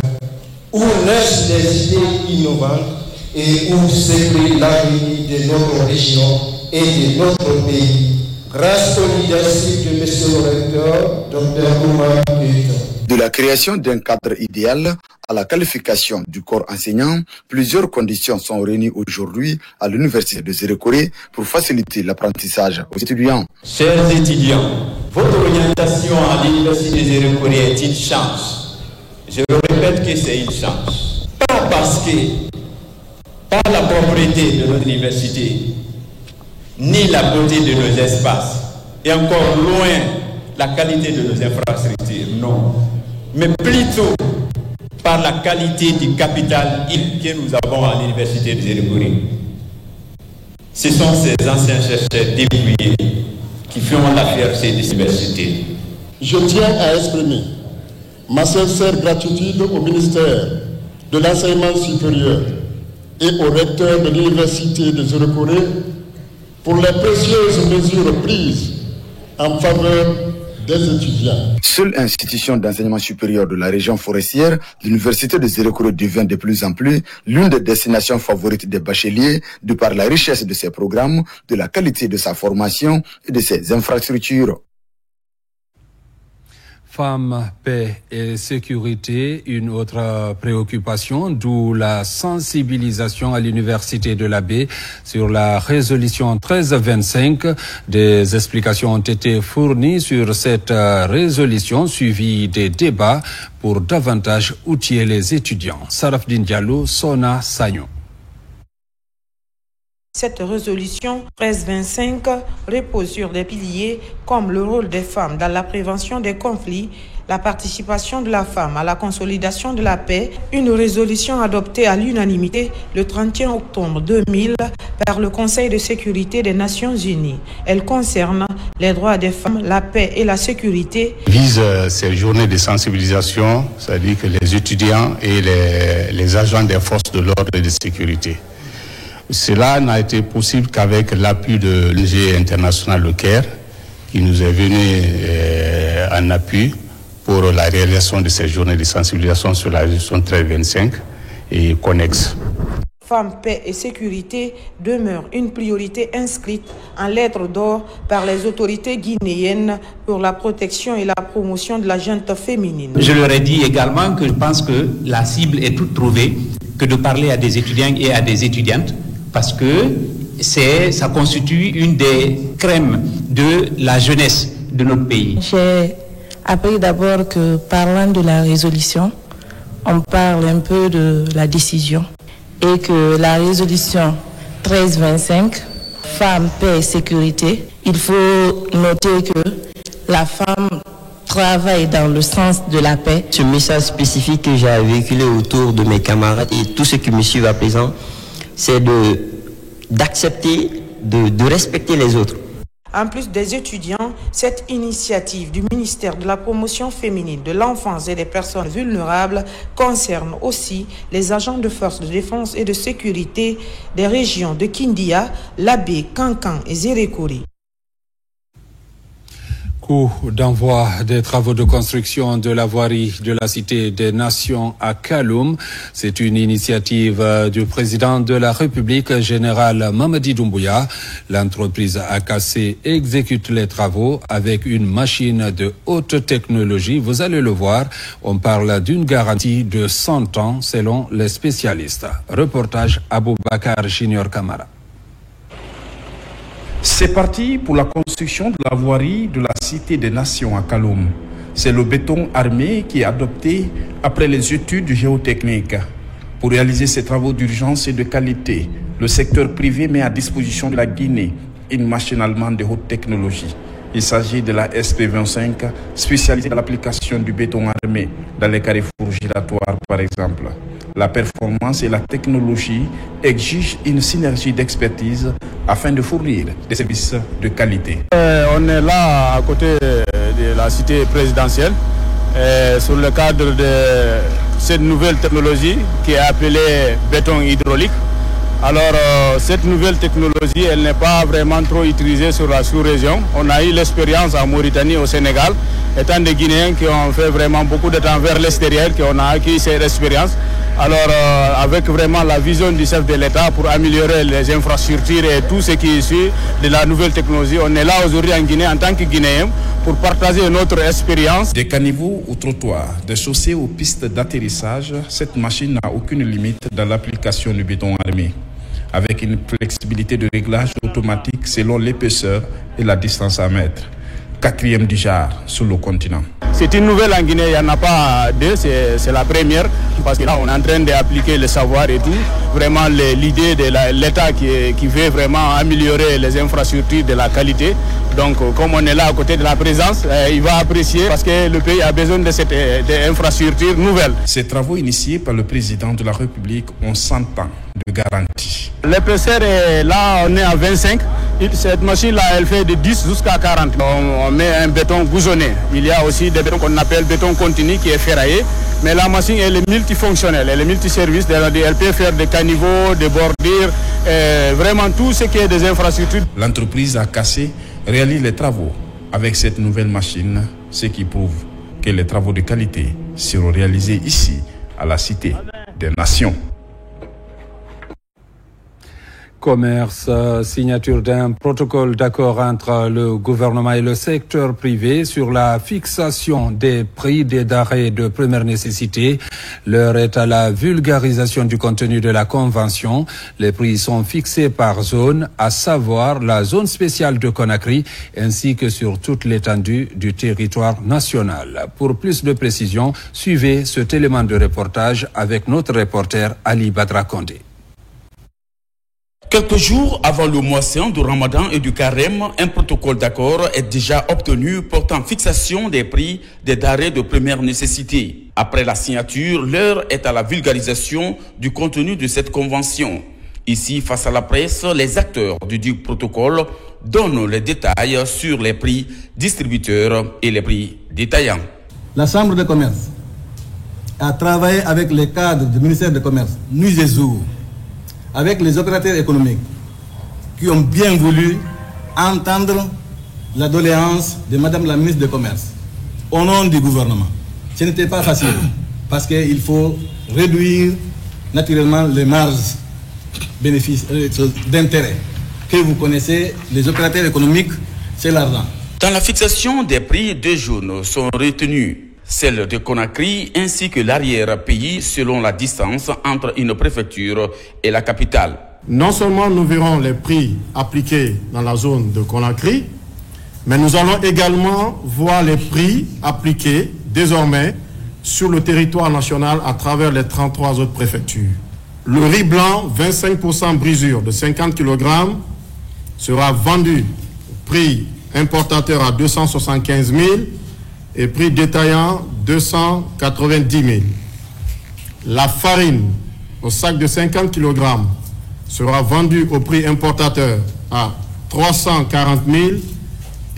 où naissent des idées innovantes et où s'écrit l'avenir de notre région et de notre pays. Grâce au leadership de M. le recteur, Dr. Oumar Keïta. De la création d'un cadre idéal à la qualification du corps enseignant, plusieurs conditions sont réunies aujourd'hui à l'université de Zérékoré pour faciliter l'apprentissage aux étudiants. Chers étudiants, votre orientation à l'université de Zérékoré est une chance. Je le répète que c'est une chance. Pas parce que, par la propriété de notre université, ni la beauté de nos espaces, et encore loin la qualité de nos infrastructures, non. Mais plutôt par la qualité du capital que nous avons à l'université de Zérékoré. Ce sont ces anciens chercheurs débrouillés qui font la fierté de cette université. Je tiens à exprimer ma sincère gratitude au ministère de l'Enseignement supérieur et au recteur de l'université de Zérékoré pour les précieuses mesures prises en faveur des étudiants. Seule institution d'enseignement supérieur de la région forestière, l'université de Zérékoré devient de plus en plus l'une des destinations favorites des bacheliers de par la richesse de ses programmes, de la qualité de sa formation et de ses infrastructures. Femmes, paix et sécurité, une autre préoccupation, d'où la sensibilisation à l'Université de la Baie sur la résolution 1325. Des explications ont été fournies sur cette résolution, suivie des débats pour davantage outiller les étudiants. Sarafdine Diallo, Sona Sagnon. Cette résolution 1325 repose sur des piliers comme le rôle des femmes dans la prévention des conflits, la participation de la femme à la consolidation de la paix, une résolution adoptée à l'unanimité le 31 octobre 2000 par le Conseil de sécurité des Nations Unies. Elle concerne les droits des femmes, la paix et la sécurité. Vise ces journées de sensibilisation, c'est-à-dire que les étudiants et les agents des forces de l'ordre et de sécurité. Cela n'a été possible qu'avec l'appui de l'ONG internationale Le Caire, qui nous est venu en appui pour la réalisation de ces journées de sensibilisation sur la résolution 1325 et connexes. Femmes, paix et sécurité demeure une priorité inscrite en lettres d'or par les autorités guinéennes pour la protection et la promotion de la gente féminine. Je leur ai dit également que je pense que la cible est toute trouvée, que de parler à des étudiants et à des étudiantes, parce que ça constitue une des crèmes de la jeunesse de notre pays. J'ai appris d'abord que parlant de la résolution, on parle un peu de la décision et que la résolution 1325, femmes, paix et sécurité, il faut noter que la femme travaille dans le sens de la paix. Ce message spécifique que j'ai véhiculé autour de mes camarades et tous ceux qui me suivent à présent, c'est d'accepter, de respecter les autres. En plus des étudiants, cette initiative du ministère de la Promotion féminine, de l'enfance et des personnes vulnérables concerne aussi les agents de forces de défense et de sécurité des régions de Kindia, Labé, Kankan et Zérékouri. Coup d'envoi des travaux de construction de la voirie de la Cité des Nations à Kaloum. C'est une initiative du président de la République, général Mamadi Doumbouya. L'entreprise AKC exécute les travaux avec une machine de haute technologie. Vous allez le voir, on parle d'une garantie de 100 ans selon les spécialistes. Reportage Aboubakar Junior Kamara. C'est parti pour la construction de la voirie de la Cité des Nations à Kaloum. C'est le béton armé qui est adopté après les études géotechniques. Pour réaliser ces travaux d'urgence et de qualité, le secteur privé met à disposition de la Guinée une machine allemande de haute technologie. Il s'agit de la SP25, spécialisée dans l'application du béton armé dans les carrefours giratoires par exemple. La performance et la technologie exigent une synergie d'expertise afin de fournir des services de qualité. On est là à côté de la cité présidentielle sur le cadre de cette nouvelle technologie qui est appelée béton hydraulique. Alors cette nouvelle technologie, elle n'est pas vraiment trop utilisée sur la sous-région. On a eu l'expérience en Mauritanie, au Sénégal, étant des Guinéens qui ont fait vraiment beaucoup de temps vers l'extérieur, qu'on a acquis cette expérience. Alors avec vraiment la vision du chef de l'État pour améliorer les infrastructures et tout ce qui est issu de la nouvelle technologie, on est là aujourd'hui en Guinée en tant que Guinéens pour partager notre expérience. Des caniveaux aux trottoirs, des chaussées aux pistes d'atterrissage, cette machine n'a aucune limite dans l'application du béton armé, avec une flexibilité de réglage automatique selon l'épaisseur et la distance à mettre. 4e du genre sur le continent. C'est une nouvelle en Guinée, il n'y en a pas deux, c'est la première, parce que là on est en train d'appliquer le savoir et tout. Vraiment l'idée de l'État qui veut vraiment améliorer les infrastructures de la qualité. Donc comme on est là à côté de la présence, il va apprécier parce que le pays a besoin de cette infrastructure nouvelle. Ces travaux initiés par le président de la République ont 100 ans de garantie. L'épaisseur est là, on est à 25. Cette machine-là, elle fait de 10 jusqu'à 40. On met un béton gouzonné. Il y a aussi des bétons qu'on appelle béton continu qui est ferraillé. Mais la machine, elle est multifonctionnelle, elle est multiservice. Elle peut faire des caniveaux, des bordures, vraiment tout ce qui est des infrastructures. L'entreprise AKC réalise les travaux avec cette nouvelle machine, ce qui prouve que les travaux de qualité seront réalisés ici, à la Cité des Nations. Commerce, signature d'un protocole d'accord entre le gouvernement et le secteur privé sur la fixation des prix des denrées de première nécessité. L'heure est à la vulgarisation du contenu de la convention. Les prix sont fixés par zone, à savoir la zone spéciale de Conakry, ainsi que sur toute l'étendue du territoire national. Pour plus de précisions, suivez cet élément de reportage avec notre reporter Ali Badra Kondé. Quelques jours avant le mois saint du Ramadan et du Carême, un protocole d'accord est déjà obtenu portant fixation des prix des denrées de première nécessité. Après la signature, l'heure est à la vulgarisation du contenu de cette convention. Ici, face à la presse, les acteurs du protocole donnent les détails sur les prix distributeurs et les prix détaillants. La Chambre de commerce a travaillé avec les cadres du ministère du Commerce, nuit et jour, avec les opérateurs économiques qui ont bien voulu entendre la doléance de Madame la ministre du Commerce au nom du gouvernement. Ce n'était pas facile parce qu'il faut réduire naturellement les marges bénéfices d'intérêt que vous connaissez, les opérateurs économiques, c'est l'argent. Dans la fixation des prix, deux zones sont retenues. Celle de Conakry ainsi que l'arrière-pays selon la distance entre une préfecture et la capitale. Non seulement nous verrons les prix appliqués dans la zone de Conakry, mais nous allons également voir les prix appliqués désormais sur le territoire national à travers les 33 autres préfectures. Le riz blanc, 25% brisure de 50 kg, sera vendu prix importateur à 275 000 et prix détaillant 290 000. La farine au sac de 50 kg sera vendue au prix importateur à 340 000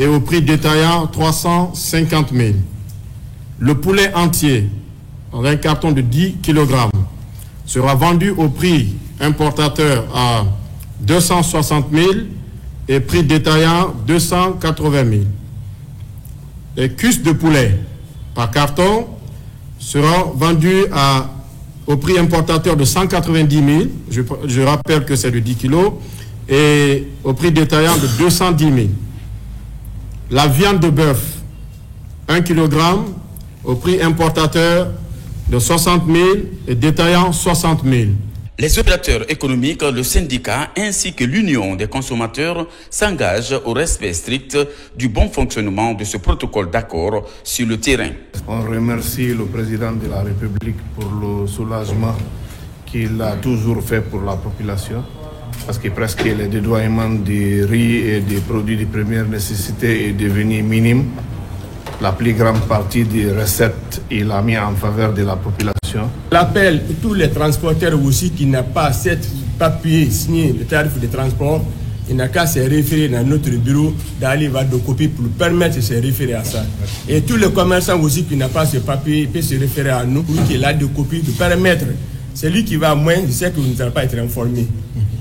et au prix détaillant 350 000. Le poulet entier dans un carton de 10 kg sera vendu au prix importateur à 260 000 et prix détaillant 280 000. Les cuisses de poulet par carton seront vendues au prix importateur de 190 000, je rappelle que c'est de 10 kg, et au prix détaillant de 210 000. La viande de bœuf, 1 kg, au prix importateur de 60 000 et détaillant 60 000. Les opérateurs économiques, le syndicat ainsi que l'Union des consommateurs s'engagent au respect strict du bon fonctionnement de ce protocole d'accord sur le terrain. On remercie le président de la République pour le soulagement qu'il a toujours fait pour la population, parce que presque le dédoiement du riz et des produits de première nécessité est devenu minime. La plus grande partie des recettes, il a mis en faveur de la population. L'appel à tous les transporteurs aussi qui n'ont pas cette papier signé le tarif de transport, il n'a qu'à se référer dans notre bureau d'aller voir de copies pour permettre de se référer à ça. Et tous les commerçants aussi qui n'ont pas ce papier peuvent se référer à nous pour qu'il ait de copies de permettre. Celui qui va moins, je sais que vous ne allez pas être informé.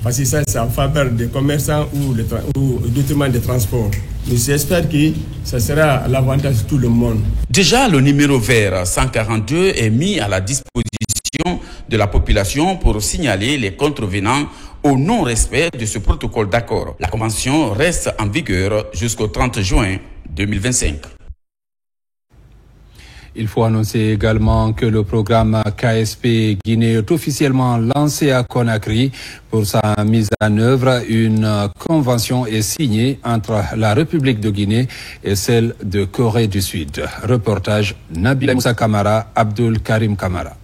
Parce que ça, c'est en faveur des commerçants ou au détriment des transports. Mais j'espère que ça sera à l'avantage de tout le monde. Déjà, le numéro vert 142 est mis à la disposition de la population pour signaler les contrevenants au non-respect de ce protocole d'accord. La convention reste en vigueur jusqu'au 30 juin 2025. Il faut annoncer également que le programme KSP Guinée est officiellement lancé à Conakry. Pour sa mise en œuvre, une convention est signée entre la République de Guinée et celle de Corée du Sud. Reportage Nabil Moussa Kamara, Abdul Karim Kamara.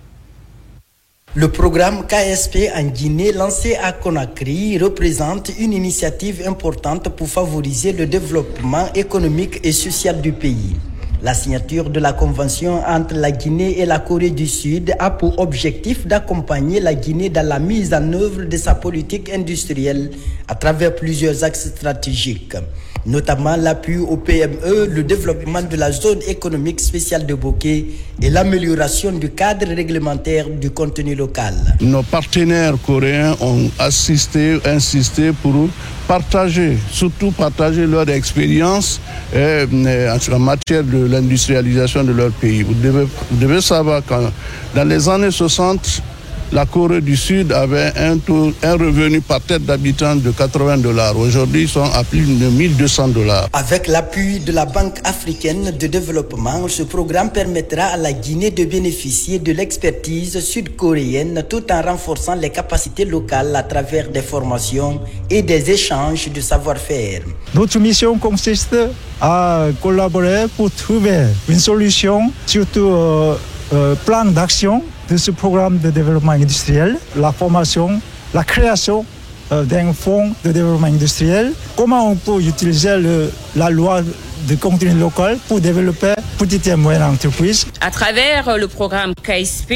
Le programme KSP en Guinée lancé à Conakry représente une initiative importante pour favoriser le développement économique et social du pays. La signature de la convention entre la Guinée et la Corée du Sud a pour objectif d'accompagner la Guinée dans la mise en œuvre de sa politique industrielle à travers plusieurs axes stratégiques, notamment l'appui au PME, le développement de la zone économique spéciale de Bokeh et l'amélioration du cadre réglementaire du contenu local. Nos partenaires coréens ont insisté pour surtout partager leur expérience en matière de l'industrialisation de leur pays. Vous devez savoir que dans les années 60, la Corée du Sud avait un revenu par tête d'habitant de $80. Aujourd'hui, ils sont à plus de $1 200. Avec l'appui de la Banque africaine de développement, ce programme permettra à la Guinée de bénéficier de l'expertise sud-coréenne tout en renforçant les capacités locales à travers des formations et des échanges de savoir-faire. Notre mission consiste à collaborer pour trouver une solution, surtout plan d'action de ce programme de développement industriel, la formation, la création d'un fonds de développement industriel, comment on peut utiliser la loi de contenu local pour développer petites et moyennes entreprises. À travers le programme KSP,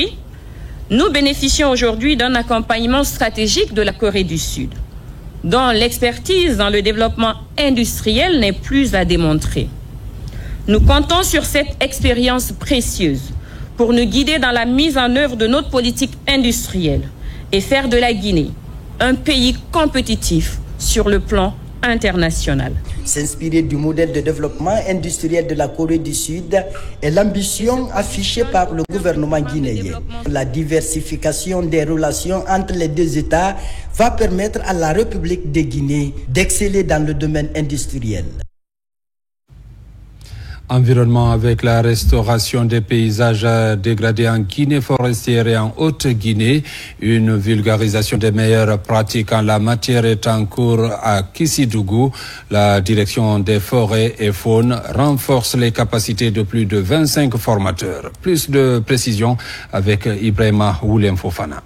nous bénéficions aujourd'hui d'un accompagnement stratégique de la Corée du Sud, dont l'expertise dans le développement industriel n'est plus à démontrer. Nous comptons sur cette expérience précieuse pour nous guider dans la mise en œuvre de notre politique industrielle et faire de la Guinée un pays compétitif sur le plan international. S'inspirer du modèle de développement industriel de la Corée du Sud est l'ambition affichée par le gouvernement guinéen. La diversification des relations entre les deux États va permettre à la République de Guinée d'exceller dans le domaine industriel. Environnement avec la restauration des paysages dégradés en Guinée forestière et en Haute-Guinée. Une vulgarisation des meilleures pratiques en la matière est en cours à Kissidougou. La direction des forêts et faune renforce les capacités de plus de 25 formateurs. Plus de précisions avec Ibrahima Woulem Fofana.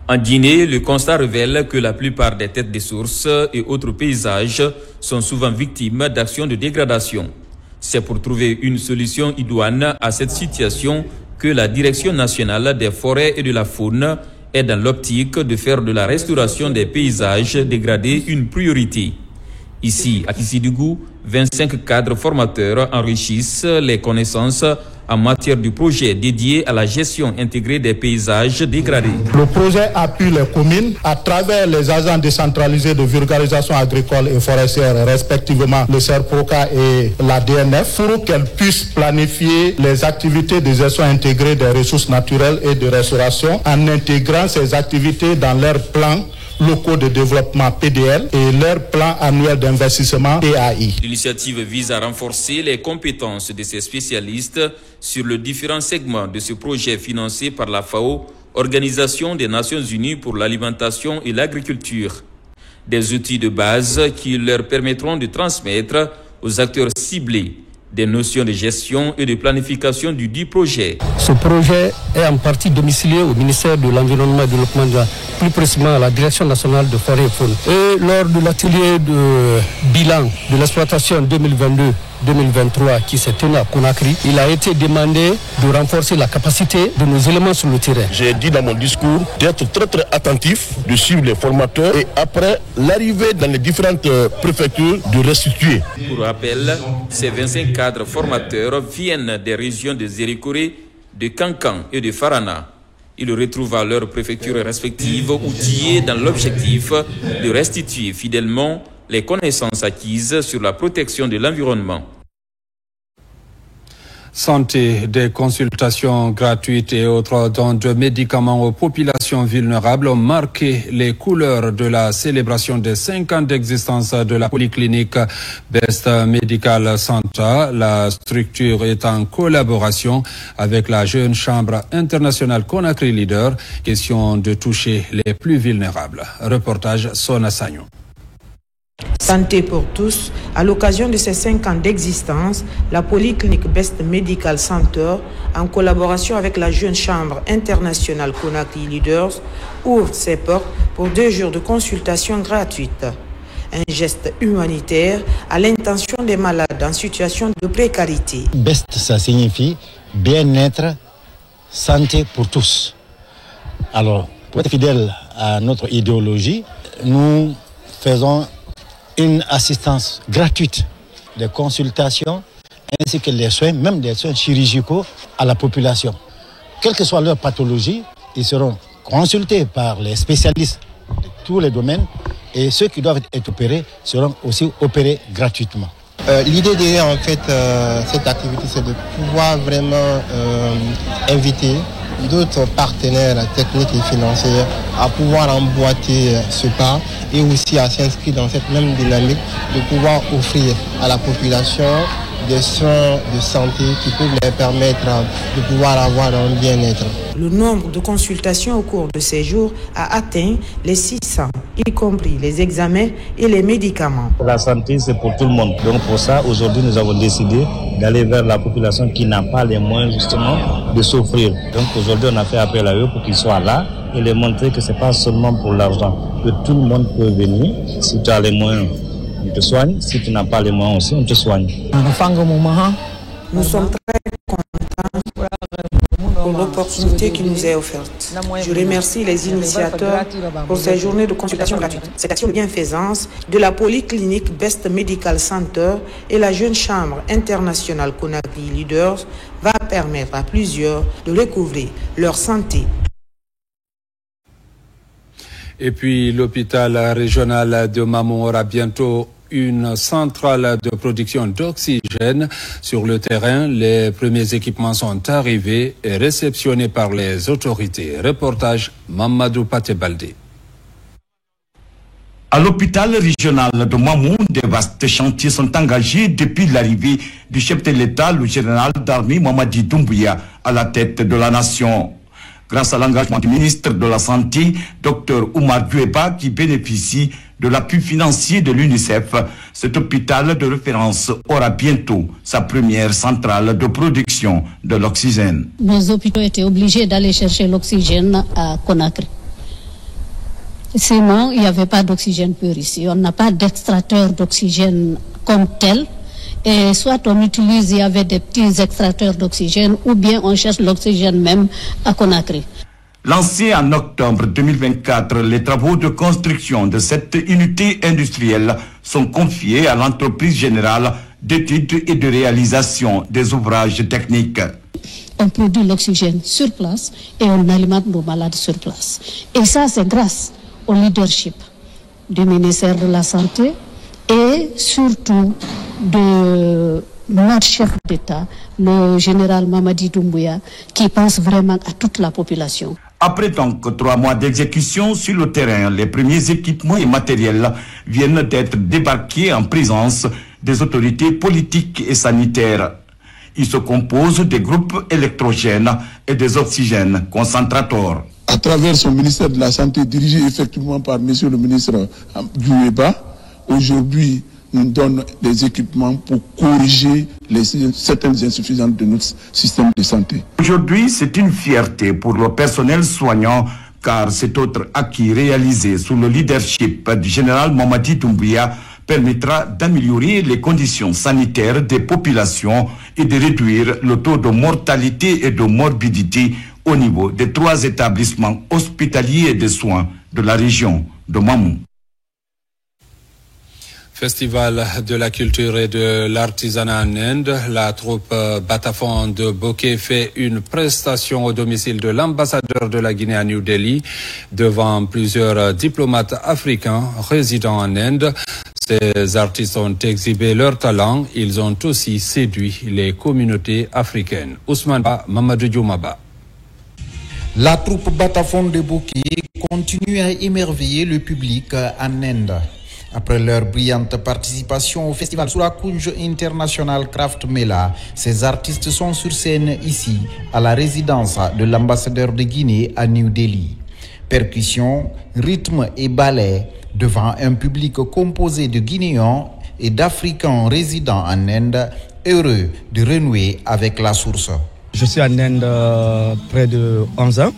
En Guinée, le constat révèle que la plupart des têtes de sources et autres paysages sont souvent victimes d'actions de dégradation. C'est pour trouver une solution idoine à cette situation que la Direction nationale des forêts et de la faune est dans l'optique de faire de la restauration des paysages dégradés une priorité. Ici, à Kissidougou, 25 cadres formateurs enrichissent les connaissances en matière du projet dédié à la gestion intégrée des paysages dégradés. Le projet appuie les communes à travers les agents décentralisés de vulgarisation agricole et forestière, respectivement le CERPROCA et la DNF, pour qu'elles puissent planifier les activités de gestion intégrée des ressources naturelles et de restauration en intégrant ces activités dans leur plan locaux de développement PDL et leur plan annuel d'investissement PAI. L'initiative vise à renforcer les compétences de ces spécialistes sur les différents segments de ce projet financé par la FAO, Organisation des Nations Unies pour l'alimentation et l'agriculture. Des outils de base qui leur permettront de transmettre aux acteurs ciblés des notions de gestion et de planification du dit projet. Ce projet est en partie domicilié au ministère de l'Environnement et du Développement durable, plus précisément à la Direction nationale de forêt et faune. Et lors de l'atelier de bilan de l'exploitation 2022-2023 qui s'est tenu à Conakry, il a été demandé de renforcer la capacité de nos éléments sur le terrain. J'ai dit dans mon discours d'être très attentif, de suivre les formateurs et après l'arrivée dans les différentes préfectures de restituer. Pour rappel, ces 25 cadres formateurs viennent des régions de Zérékoré, de Kankan et de Farana. Ils retrouvent à leurs préfectures respectives outillés dans l'objectif de restituer fidèlement les connaissances acquises sur la protection de l'environnement. Santé, des consultations gratuites et autres dons de médicaments aux populations vulnérables ont marqué les couleurs de la célébration des 5 ans d'existence de la polyclinique Best Medical Center. La structure est en collaboration avec la Jeune Chambre internationale Conakry Leader. Question de toucher les plus vulnérables. Reportage Sona Sagnon. Santé pour tous. À l'occasion de ces 5 ans d'existence, la Polyclinique Best Medical Center, en collaboration avec la Jeune Chambre internationale Conakry Leaders, ouvre ses portes pour 2 jours de consultation gratuite. Un geste humanitaire à l'intention des malades en situation de précarité. Best, ça signifie bien-être, santé pour tous. Alors, pour être fidèle à notre idéologie, nous faisons une assistance gratuite des consultations ainsi que les soins, même des soins chirurgicaux à la population. Quelle que soit leur pathologie, ils seront consultés par les spécialistes de tous les domaines et ceux qui doivent être opérés seront aussi opérés gratuitement. L'idée derrière en fait cette activité, c'est de pouvoir vraiment inviter d'autres partenaires techniques et financiers à pouvoir emboîter ce pas et aussi à s'inscrire dans cette même dynamique de pouvoir offrir à la population des soins de santé qui peuvent leur permettre de pouvoir avoir un bien-être. Le nombre de consultations au cours de ces jours a atteint les 600, y compris les examens et les médicaments. La santé, c'est pour tout le monde. Donc pour ça, aujourd'hui, nous avons décidé d'aller vers la population qui n'a pas les moyens justement de s'offrir. Donc aujourd'hui, on a fait appel à eux pour qu'ils soient là et les montrer que ce n'est pas seulement pour l'argent, que tout le monde peut venir si tu as les moyens. On te soigne, si tu n'as pas les moyens aussi, on te soigne. Nous sommes très contents pour l'opportunité qui nous est offerte. Je remercie les initiateurs pour ces journées de consultation gratuite. Cette action de bienfaisance de la Polyclinique Best Medical Center et la Jeune Chambre internationale Conakry Leaders va permettre à plusieurs de recouvrer leur santé. Et puis l'hôpital régional de Mamou aura bientôt une centrale de production d'oxygène sur le terrain. Les premiers équipements sont arrivés et réceptionnés par les autorités. Reportage Mamadou Patebalde. À l'hôpital régional de Mamou, des vastes chantiers sont engagés depuis l'arrivée du chef de l'État, le général d'armée Mamadi Doumbouya, à la tête de la nation. Grâce à l'engagement du ministre de la Santé, Dr Oumar Dueba, qui bénéficie de l'appui financier de l'UNICEF, cet hôpital de référence aura bientôt sa première centrale de production de l'oxygène. Nos hôpitaux étaient obligés d'aller chercher l'oxygène à Conakry. Sinon, il n'y avait pas d'oxygène pur ici. On n'a pas d'extracteur d'oxygène comme tel. Et soit on utilise, il y avait des petits extracteurs d'oxygène, ou bien on cherche l'oxygène même à Conakry. Lancés en octobre 2024, les travaux de construction de cette unité industrielle sont confiés à l'entreprise générale d'études et de réalisation des ouvrages techniques. On produit l'oxygène sur place et on alimente nos malades sur place. Et ça, c'est grâce au leadership du ministère de la Santé et surtout de notre chef d'État, le général Mamadi Doumbouya, qui pense vraiment à toute la population. Après donc 3 mois d'exécution sur le terrain, les premiers équipements et matériels viennent d'être débarqués en présence des autorités politiques et sanitaires. Ils se composent des groupes électrogènes et des oxygènes concentrateurs. À travers son ministère de la Santé, dirigé effectivement par monsieur le ministre Doumbouya, aujourd'hui, nous donne des équipements pour corriger certaines insuffisances de notre système de santé. Aujourd'hui, c'est une fierté pour le personnel soignant, car cet autre acquis réalisé sous le leadership du général Mamadi Doumbouya permettra d'améliorer les conditions sanitaires des populations et de réduire le taux de mortalité et de morbidité au niveau des 3 établissements hospitaliers de soins de la région de Mamou. Festival de la culture et de l'artisanat en Inde, la troupe Batafon de Bokeh fait une prestation au domicile de l'ambassadeur de la Guinée à New Delhi devant plusieurs diplomates africains résidant en Inde. Ces artistes ont exhibé leur talent, ils ont aussi séduit les communautés africaines. Ousmane Ba, Mamadou Dioumaba. La troupe Batafon de Bokeh continue à émerveiller le public en Inde. Après leur brillante participation au festival Surakunj International Craft Mela, ces artistes sont sur scène ici, à la résidence de l'ambassadeur de Guinée à New Delhi. Percussion, rythme et ballet devant un public composé de Guinéens et d'Africains résidant en Inde, heureux de renouer avec la source. Je suis en Inde près de 11 ans.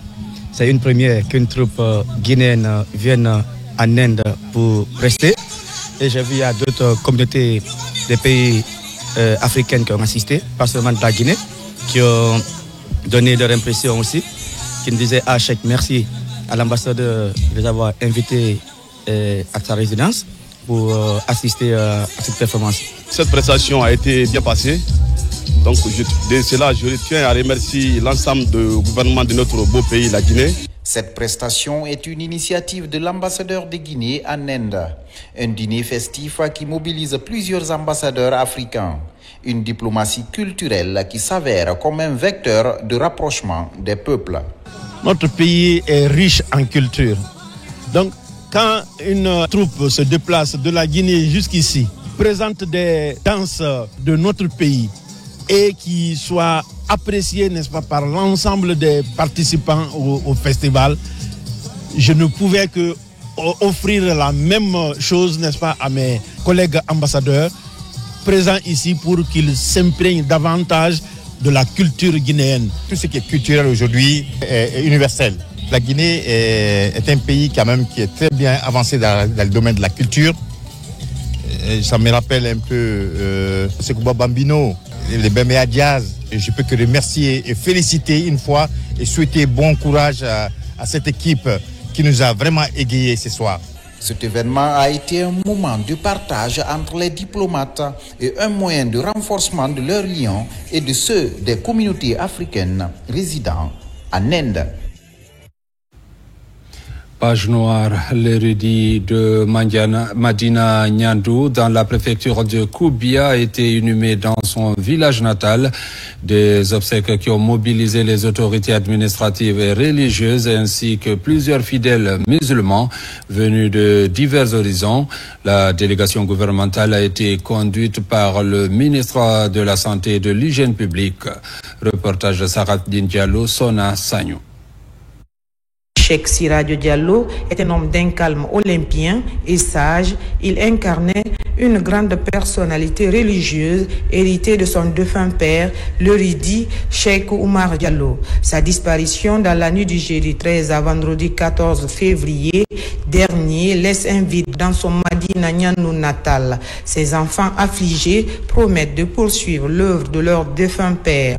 C'est une première qu'une troupe guinéenne vienne en Inde pour rester. Et j'ai vu il y a d'autres communautés des pays africains qui ont assisté, pas seulement de la Guinée, qui ont donné leur impression aussi, qui me disaient « Ah, Cheikh, merci à l'ambassadeur de les avoir invités à sa résidence pour assister à cette performance. » Cette prestation a été bien passée. Donc, de cela, je tiens à remercier l'ensemble du gouvernement de notre beau pays, la Guinée. Cette prestation est une initiative de l'ambassadeur de Guinée en Inde. Un dîner festif qui mobilise plusieurs ambassadeurs africains. Une diplomatie culturelle qui s'avère comme un vecteur de rapprochement des peuples. Notre pays est riche en culture. Donc, quand une troupe se déplace de la Guinée jusqu'ici, présente des danses de notre pays et qui soient appréciées, n'est-ce pas, par l'ensemble des participants au festival, je ne pouvais que offrir la même chose, n'est-ce pas, à mes collègues ambassadeurs présents ici pour qu'ils s'imprègnent davantage de la culture guinéenne. Tout ce qui est culturel aujourd'hui est universel. La Guinée est un pays quand même qui est très bien avancé dans le domaine de la culture. Ça me rappelle un peu Sekouba Bambino, les Beméa Diaz. Je peux que remercier et féliciter une fois et souhaiter bon courage à cette équipe qui nous a vraiment égayés ce soir. Cet événement a été un moment de partage entre les diplomates et un moyen de renforcement de leurs liens et de ceux des communautés africaines résidant en Inde. Page noire, l'érudit de Madina Nyandou dans la préfecture de Koubia a été inhumé dans son village natal. Des obsèques qui ont mobilisé les autorités administratives et religieuses ainsi que plusieurs fidèles musulmans venus de divers horizons. La délégation gouvernementale a été conduite par le ministre de la Santé et de l'Hygiène publique. Reportage de Sarath-Din Diallo, Sona Sagnou. Cheikh Siradio Diallo est un homme d'un calme olympien et sage. Il incarnait une grande personnalité religieuse héritée de son défunt père, l'érudit Cheikh Oumar Diallo. Sa disparition dans la nuit du jeudi 13 à vendredi 14 février dernier laisse un vide dans son Madina Nyandou natal. Ses enfants affligés promettent de poursuivre l'œuvre de leur défunt père.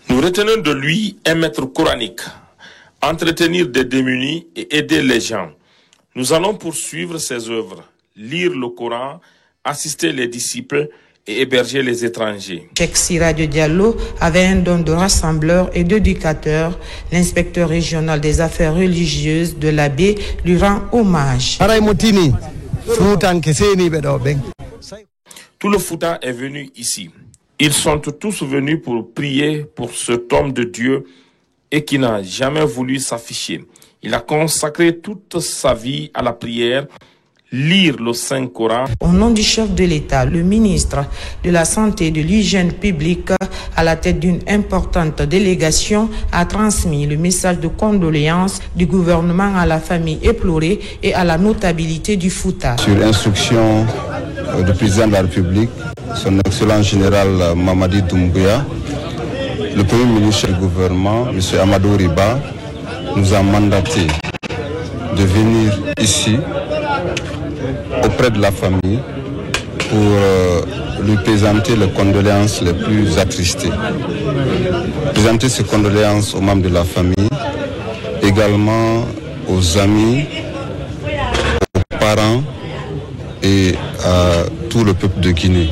Nous retenons de lui un maître coranique, entretenir des démunis et aider les gens. Nous allons poursuivre ses œuvres, lire le Coran, assister les disciples et héberger les étrangers. Cheikh Siradio Diallo avait un don de rassembleur et d'éducateur. L'inspecteur régional des affaires religieuses de l'abbé lui rend hommage. Tout le Fouta est venu ici. Ils sont tous venus pour prier pour cet homme de Dieu et qui n'a jamais voulu s'afficher. Il a consacré toute sa vie à la prière, lire le Saint-Coran. Au nom du chef de l'État, le ministre de la Santé et de l'Hygiène publique, à la tête d'une importante délégation, a transmis le message de condoléances du gouvernement à la famille éplorée et à la notabilité du Fouta. Sur instruction du président de la République, son excellent général Mamadi Doumbouya, le premier ministre du gouvernement, M. Amadou Riba, nous a mandaté de venir ici auprès de la famille pour lui présenter les condoléances les plus attristées. Présenter ces condoléances aux membres de la famille, également aux amis, aux parents et à tout le peuple de Guinée.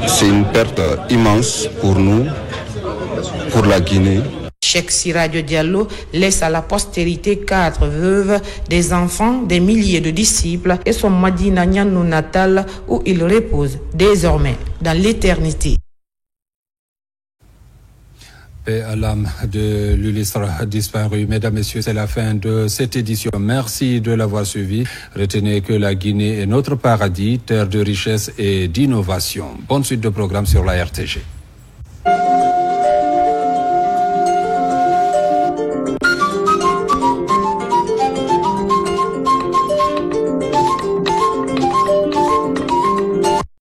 C'est une perte immense pour nous, pour la Guinée. Cheikh Siradio Diallo laisse à la postérité 4 veuves, des enfants, des milliers de disciples et son Madina Nyandou natal où il repose désormais dans l'éternité. Paix à l'âme de l'illustre disparu. Mesdames, Messieurs, c'est la fin de cette édition. Merci de l'avoir suivi. Retenez que la Guinée est notre paradis, terre de richesse et d'innovation. Bonne suite de programme sur la RTG.